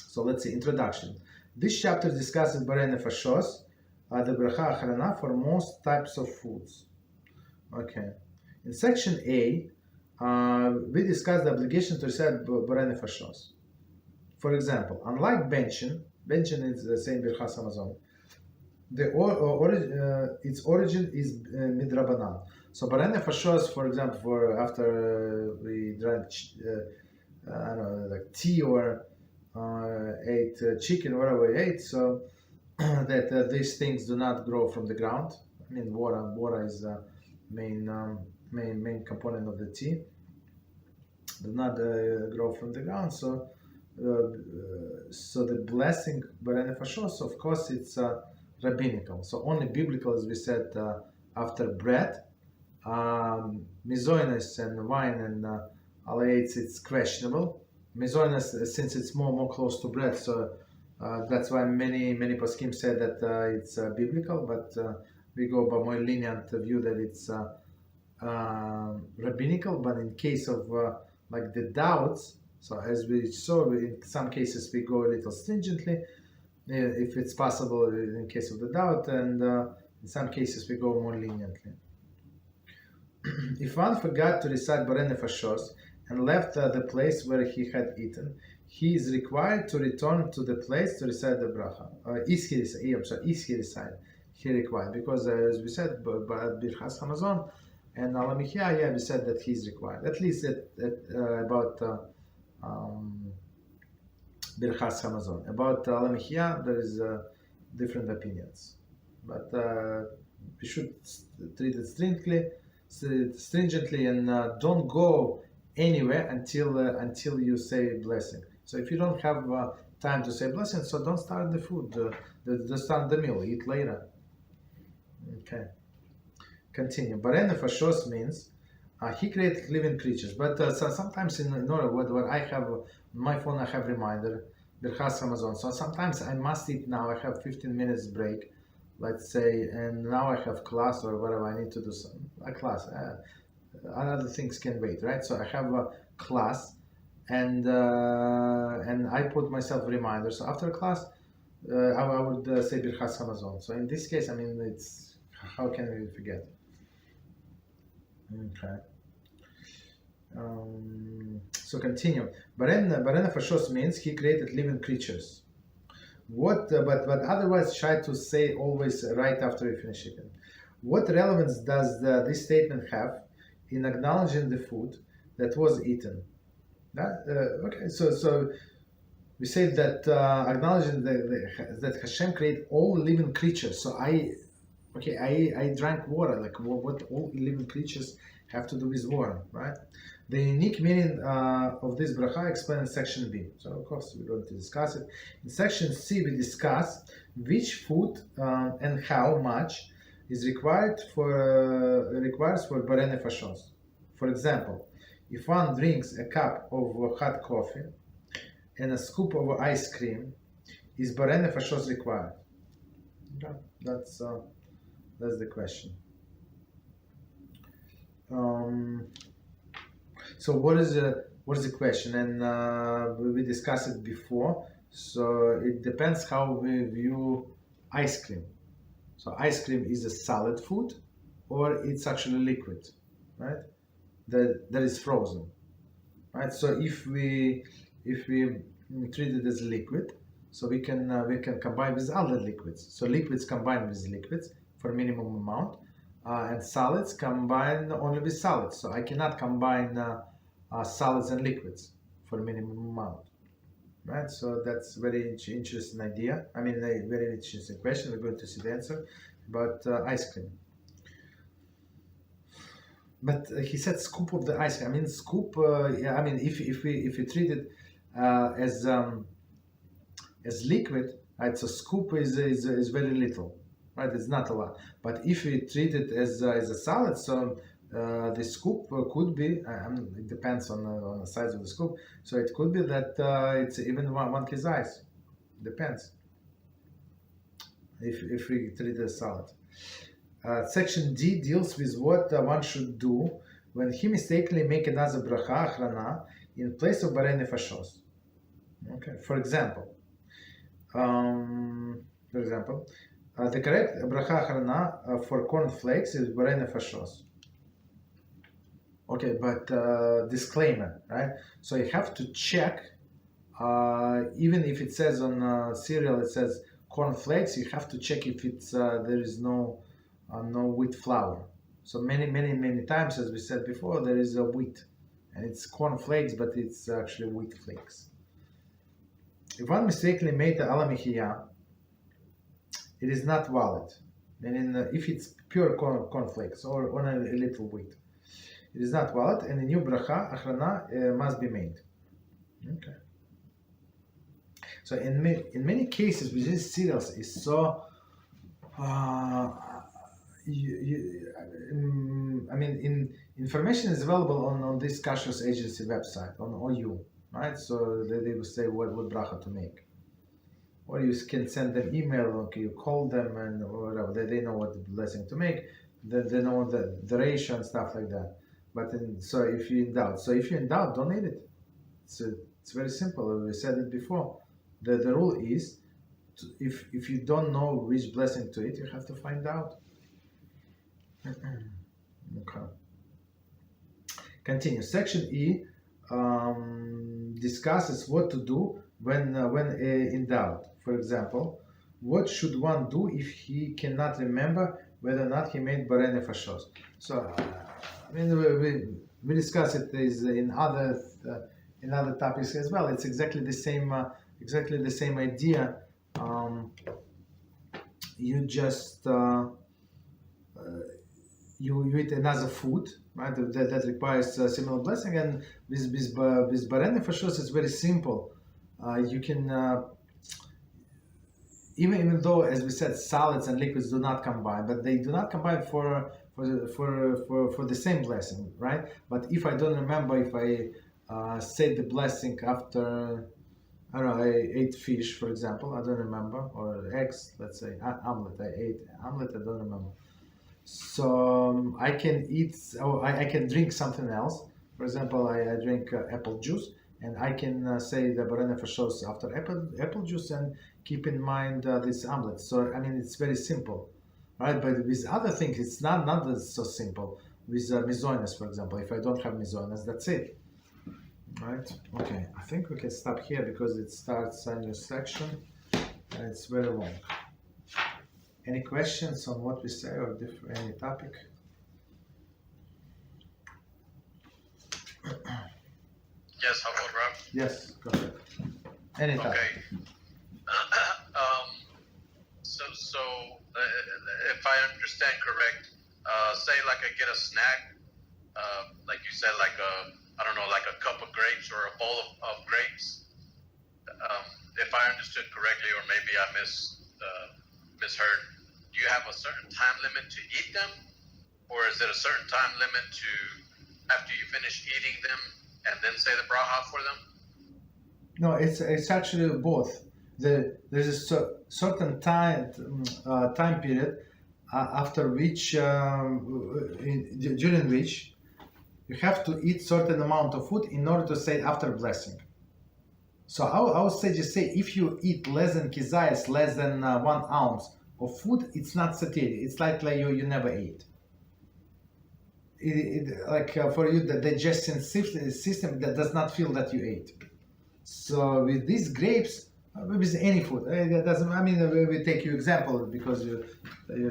So let's see, introduction. This chapter discusses Borei Nefoshos, the bracha achrona for most types of foods. Okay. In section A, we discussed the obligation to recite Borei Nefoshos. For example, unlike benching is the same Birchas Hamazon. Its origin is midrabanan. So Borei Nefashos, for example, for after we drank I don't know, like tea or ate chicken, whatever we ate, so that these things do not grow from the ground. I mean, water is the main component of the tea. Do not grow from the ground. So the blessing Borei Nefashos, of course, it's rabbinical. So only biblical, as we said, after bread, mizoinos and wine and alates, it's questionable. Mizoinos, since it's more close to bread, so that's why many poskim said that it's biblical, but we go by more lenient view that it's rabbinical. But in case of like the doubts, so as we saw, in some cases we go a little stringently, if it's possible in case of the doubt, and in some cases we go more leniently. If one forgot to recite Borei Nefashos and left the place where he had eaten, he is required to return to the place to recite the bracha. Is he recite? He required, because as we said, Birchas Hamazon and Hamichya, we said that he is required. At least about Birchas Hamazon. About Hamichya, there is different opinions, but we should treat it stringently, and don't go anywhere until you say blessing. So if you don't have time to say blessing, so don't start the food, don't start the meal, eat later. Okay, continue. Borei Nefashos means he created living creatures, but so sometimes in order what I have on my phone, I have reminder Birchas Hamazon. So sometimes I must eat now. I have 15 minutes break, let's say, and now I have class or whatever. I need to do a class. Other things can wait, right? So I have a class, and I put myself a reminder. So after class, I would say Birchas Hamazon. So in this case, I mean, it's how can we forget? Okay. So continue. Borei Nefashos means he created living creatures. What? But otherwise, try to say always right after you finish eating. What relevance does this statement have in acknowledging the food that was eaten? Okay. So we say that acknowledging that Hashem created all living creatures. So I drank water. Like what all living creatures have to do with water, right? The unique meaning of this bracha explained in section B. So of course we're going to discuss it. In section C we discuss which food and how much is requires for Borei Nefashos. For example, if one drinks a cup of hot coffee and a scoop of ice cream, is Borei Nefashos required? Okay. That's the question. So what is the question? And we discussed it before. So it depends how we view ice cream. So ice cream is a solid food, or it's actually liquid, right? That is frozen, right? So if we treat it as liquid, so we can combine with other liquids. So liquids combine with liquids for minimum amount, and solids combine only with solids. So I cannot combine solids and liquids for minimum amount, right? So that's very interesting idea. I mean, a very interesting question. We're going to see the answer about ice cream. But he said scoop of the ice cream. I mean, scoop. I mean, if we treat it as liquid, right? So scoop is very little, right? It's not a lot. But if we treat it as a solid, so the scoop could be. It depends on the size of the scoop. So it could be that it's even one piece ice. Depends. If we treat it as solid. Section D deals with what one should do when he mistakenly make another bracha Achrona in place of Borei Nefashos. Okay. For example, the correct bracha Achrona for cornflakes is Borei Nefashos. Okay, but disclaimer, right? So you have to check even if it says on cereal, it says corn flakes, you have to check if it's there is no wheat flour. So many times, as we said before, there is a wheat, and it's corn flakes, but it's actually wheat flakes. If one mistakenly made the Hamichya, it is not valid. And if it's pure corn flakes or on a little wheat, it is not valid, and a new bracha, Achrona, must be made. Okay. So in many cases, with these cereals is so. Information is available on this Kashrus agency website on OU, right? So they will say what bracha to make, or you can send them email. Okay, you call them and or whatever. They know what blessing to make. They know the ratio and stuff like that. But so if you're in doubt, don't eat it. It's very simple. We said it before. The rule is, if you don't know which blessing to eat, you have to find out. Okay. Continue. Section E discusses what to do when in doubt. For example, what should one do if he cannot remember whether or not he made Borei Nefoshos? So, we discuss it in other topics as well. It's exactly the same idea. You just you eat another food, right? That requires a similar blessing, and with Borei Nefoshos it's very simple. You can even though, as we said, solids and liquids do not combine, but they do not combine for the same blessing, right? But if I don't remember, if I say the blessing after, I don't know, I ate fish, for example, I don't remember, or eggs, let's say, omelet, I ate omelet, I don't remember. So I can eat, or I can drink something else. For example, I drink apple juice, and I can say the Borei Nefoshos after apple juice and keep in mind this omelet. So, it's very simple, right? But with other things, it's not so simple. With mizonos, for example, if I don't have mizonos, that's it. Right? Okay, I think we can stop here because it starts a new section and it's very long. Any questions on what we say or any topic? Yes, how about Rob? Yes, go ahead. Any topic. Okay. So if I understand correct, say like I get a snack, like you said, like a cup of grapes or a bowl of grapes. If I understood correctly, or maybe I misheard, do you have a certain time limit to eat them, or is it a certain time limit to after you finish eating them and then say the bracha for them? No, it's actually both. There's a certain time period after which during which you have to eat certain amount of food in order to say after blessing. So I would say if you eat less than kizayas, less than 1 ounce of food, it's not satiated. It's like you never ate. For you, the digestion system that does not feel that you ate. So with these grapes, with any food, that doesn't. We take your example because you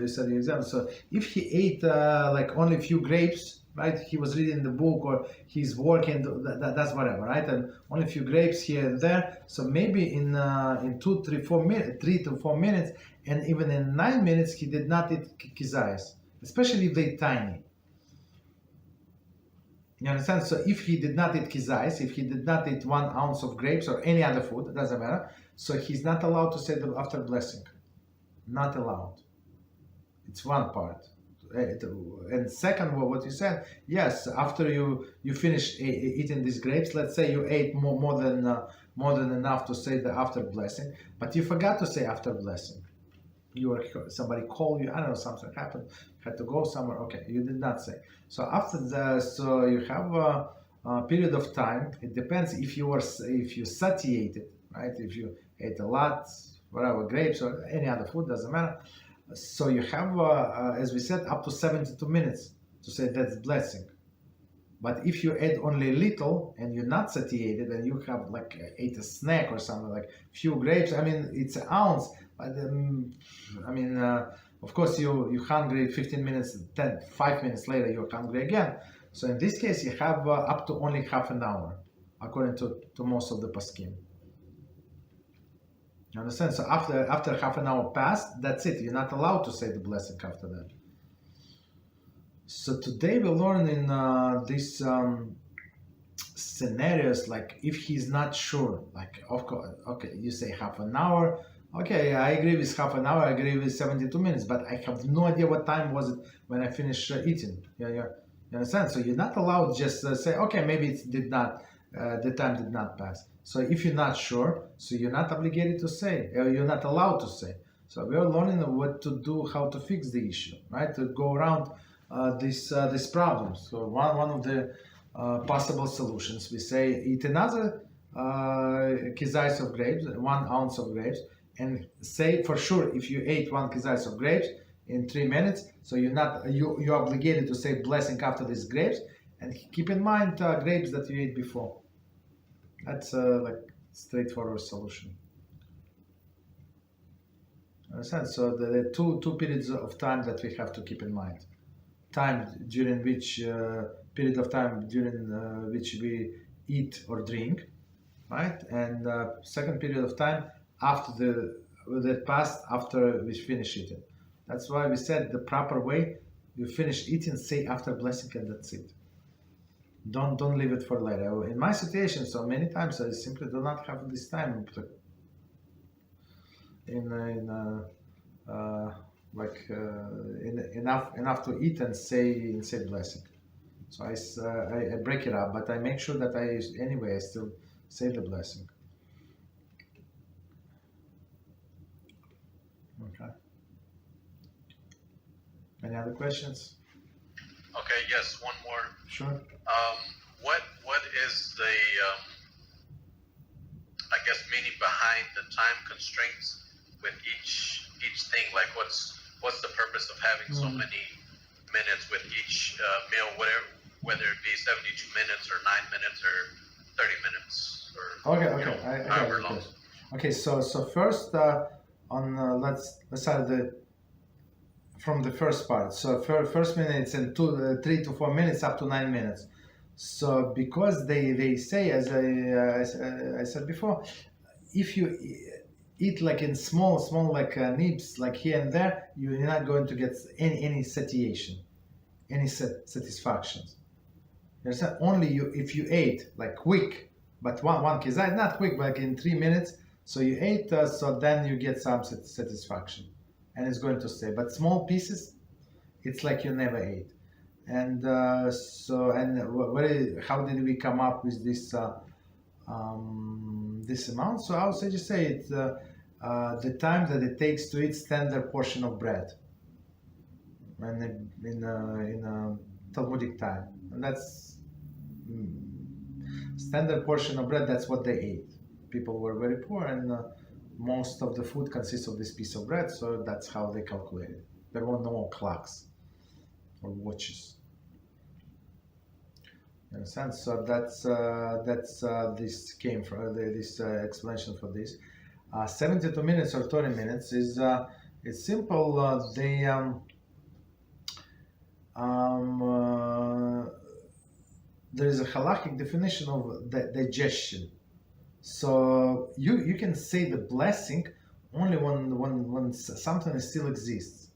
said your example. So if he ate only a few grapes, right? He was reading the book or he's working. That's whatever, right? And only a few grapes here and there. So maybe in 3 to 4 minutes, and even in 9 minutes, he did not eat kizayas, especially if they're tiny. You understand? So if he did not eat kizayas, if he did not eat 1 ounce of grapes or any other food, it doesn't matter. So he's not allowed to say the after blessing. Not allowed. It's one part. And second, what you said, yes, after you finish eating these grapes, let's say you ate more than enough to say the after blessing, but you forgot to say after blessing. Somebody called you, I don't know, something happened, had to go somewhere. Okay, you did not say. So after so you have a period of time. It depends if you satiated, right? If you ate a lot, whatever, grapes or any other food, doesn't matter. So you have, as we said, up to 72 minutes to say that's blessing. But if you add only a little and you're not satiated and you have like ate a snack or something like few grapes, I mean it's an ounce, but of course you're hungry 15 minutes, 5 minutes later you're hungry again. So in this case you have up to only half an hour, according to most of the poskim. You understand? So after half an hour passed, that's it. You're not allowed to say the blessing after that. So today we learn in these scenarios, like if he's not sure, like of course, okay, you say half an hour, okay, I agree with half an hour, I agree with 72 minutes, but I have no idea what time was it when I finished eating. You understand? So you're not allowed just say, okay, maybe it did not, the time did not pass. So if you're not sure, so you're not obligated to say, or you're not allowed to say. So we are learning what to do, how to fix the issue, right? To go around this problem. So one of the possible solutions, we say eat another kizais of grapes, 1 ounce of grapes, and say for sure if you ate 1 kizais of grapes in 3 minutes, so you're obligated to say blessing after these grapes, and keep in mind grapes that you ate before. That's like straightforward solution. Understand? So there are two periods of time that we have to keep in mind. Time during which period of time during which we eat or drink, right? And second period of time after that passed after we finish eating. That's why we said the proper way: you finish eating, say after blessing, and that's it. Don't leave it for later. In my situation, so many times I simply do not have this time enough to eat and say blessing. So I break it up, but I make sure that I still say the blessing. Okay. Any other questions? Okay. Yes. One more. Sure. What is the I guess meaning behind the time constraints with each thing? Like what's the purpose of having so many minutes with each meal, whether it be 72 minutes or 9 minutes or 30 minutes or however long? Okay, so first let's start from the first part. So first minutes and 3 to 4 minutes up to 9 minutes. So because they say, as I said before, if you eat like in small like nibs, like here and there, you're not going to get any satiation, any satisfactions. There's only if you ate like quick, but one kizai, not quick, like in 3 minutes. So you ate, so then you get some satisfaction, and it's going to stay. But small pieces, it's like you never ate. And how did we come up with this this amount? So I would say it's the time that it takes to eat standard portion of bread, and in Talmudic time, and that's standard portion of bread. That's what they ate. People were very poor, and most of the food consists of this piece of bread. So that's how they calculated. There were no clocks or watches. You understand? So that's this came from this explanation for this. 72 minutes or 30 minutes is it's simple. There is a halachic definition of digestion. So you can say the blessing only when something still exists,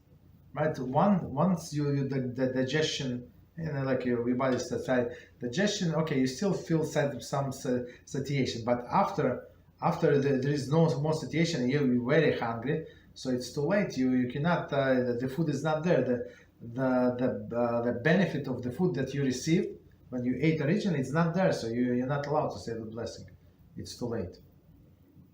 right? Once the digestion, like your body starts digestion, okay, you still feel some satiation, but after there is no more satiation, you're very hungry, so it's too late. You cannot. The food is not there. The benefit of the food that you received when you ate originally, it's not there, so you're not allowed to say the blessing. It's too late.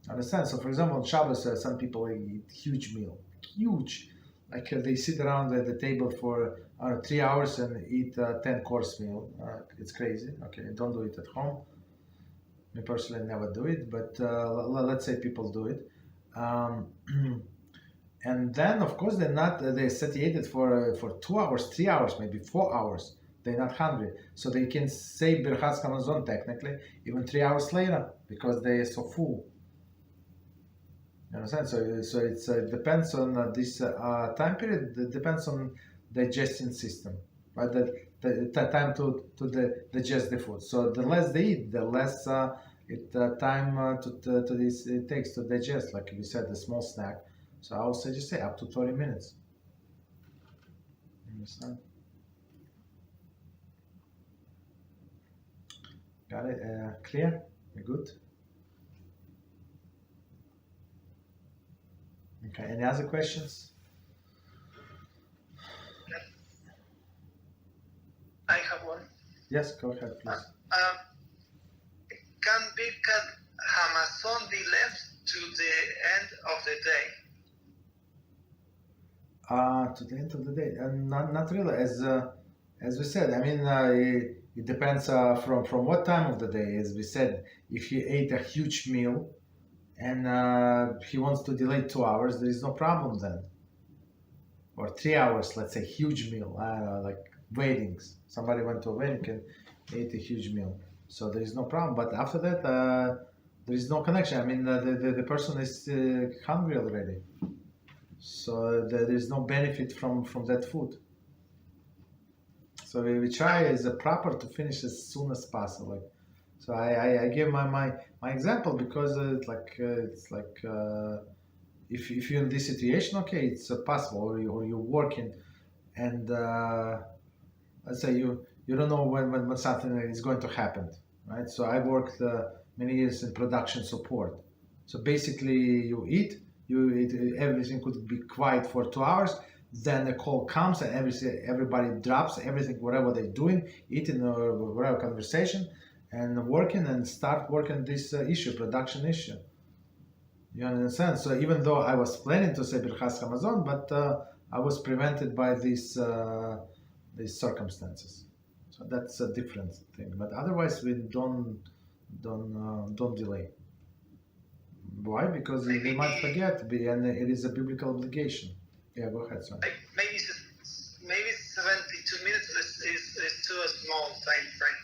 Understand? So, for example, on Shabbos, some people eat huge meal, huge. Like they sit around at the table for 3 hours and eat a 10-course meal. It's crazy. Okay, don't do it at home. Me personally never do it, but let's say people do it. And then, of course, they're satiated for 2 hours, 3 hours, maybe 4 hours. they're not hungry. So they can say Birkat Hamazon technically even 3 hours later because they are so full. You understand? So it depends on this time period. It depends on digestion system, right? The time to digest the food. So the less they eat, the less time to this it takes to digest. Like we said, the small snack. So I would suggest say up to 30 minutes. You understand? Got it? Clear? We're good? Okay, any other questions? I have one. Yes, go ahead, please. Can Birkat Hamazon be left to the end of the day? To the end of the day, not really. As we said, I mean, it depends from what time of the day. As we said, if you ate a huge meal and he wants to delay 2 hours, there is no problem then. Or 3 hours, let's say, huge meal, like weddings. Somebody went to a wedding and ate a huge meal, so there is no problem. But after that, there is no connection. I mean, the person is hungry already, so there is no benefit from that food. So we try as a proper to finish as soon as possible. So I give my example because it's like if you're in this situation, okay, it's possible, or you're working, and let's say you don't know when something is going to happen, right? So I worked many years in production support. So basically, you eat, everything could be quiet for 2 hours. Then the call comes and everybody drops everything, whatever they're doing, eating or whatever conversation, and working and start working this production issue. You understand? So even though I was planning to say Birkat Hamazon, but I was prevented by these circumstances. So that's a different thing. But otherwise, we don't delay. Why? Because we might forget, and it is a biblical obligation. Yeah, go ahead, son. Maybe 72 minutes is too a small time frame.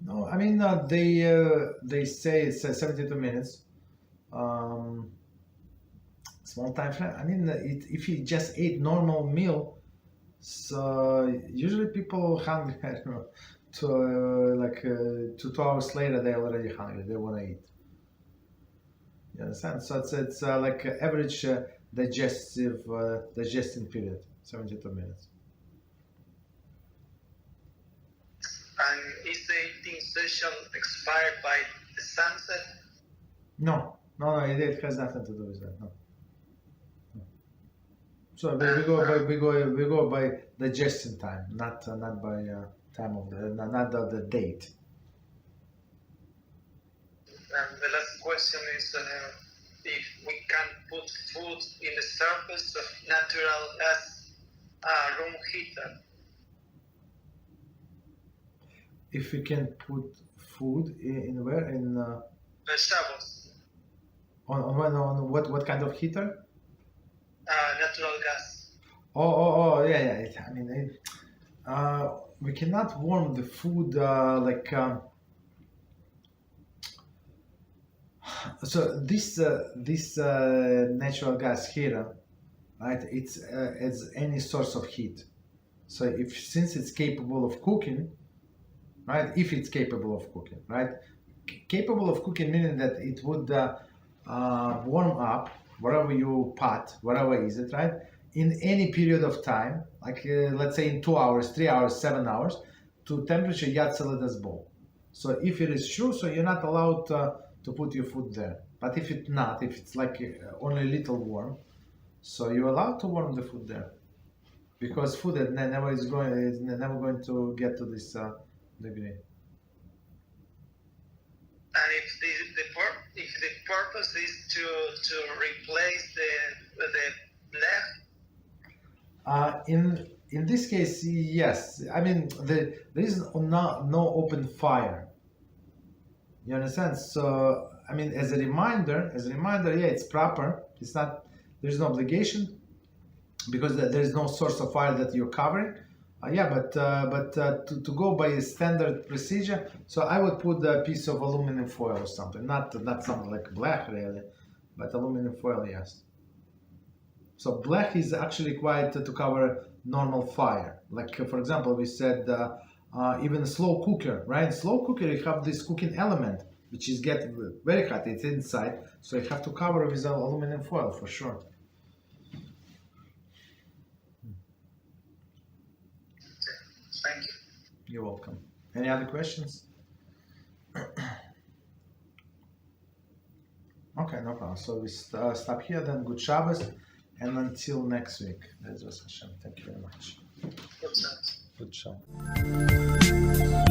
No, I mean they say it's 72 minutes. Small time frame. I mean, if you just ate normal meal, so usually people hungry. I don't know, to 2 hours later they're already hungry. They want to eat. You understand? So it's like average digesting period, 72 minutes. And is the eating session expired by the sunset? No, it has nothing to do with that. No. So we go by digestion time, not by time of not the date. And the last question is if we can put food in the surface of natural gas room heater. If we can put food in where? In The Shabbos. On what kind of heater? Natural gas. Yeah. I mean, we cannot warm the food like. So this natural gas heater, right? It's as any source of heat. So since it's capable of cooking, right? If it's capable of cooking, right? Capable of cooking meaning that it would warm up whatever you pot, whatever is it, right? In any period of time, like let's say in 2 hours, 3 hours, 7 hours, to temperature Yad Seledas bowl. So if it is true, so you're not allowed to put your food there. But if it's like only a little warm, so you're allowed to warm the food there, because food is never going to get to this degree. And if the purpose is to replace the leg. In this case, yes. I mean, there is no open fire. You understand? So I mean, as a reminder, yeah, it's proper. It's not. There's no obligation because there is no source of fire that you're covering. But to go by a standard procedure, so I would put a piece of aluminum foil or something, not something like black really, but aluminum foil, yes. So black is actually required to cover normal fire. Like for example, we said even a slow cooker, right? Slow cooker, you have this cooking element which is get very hot. It's inside, so you have to cover with aluminum foil for sure. Thank you. You're welcome. Any other questions? Okay, no problem. So we stop here then. Good Shabbos, and until next week. Beezrat Hashem. Thank you very much. Good sense. Good Shabbos.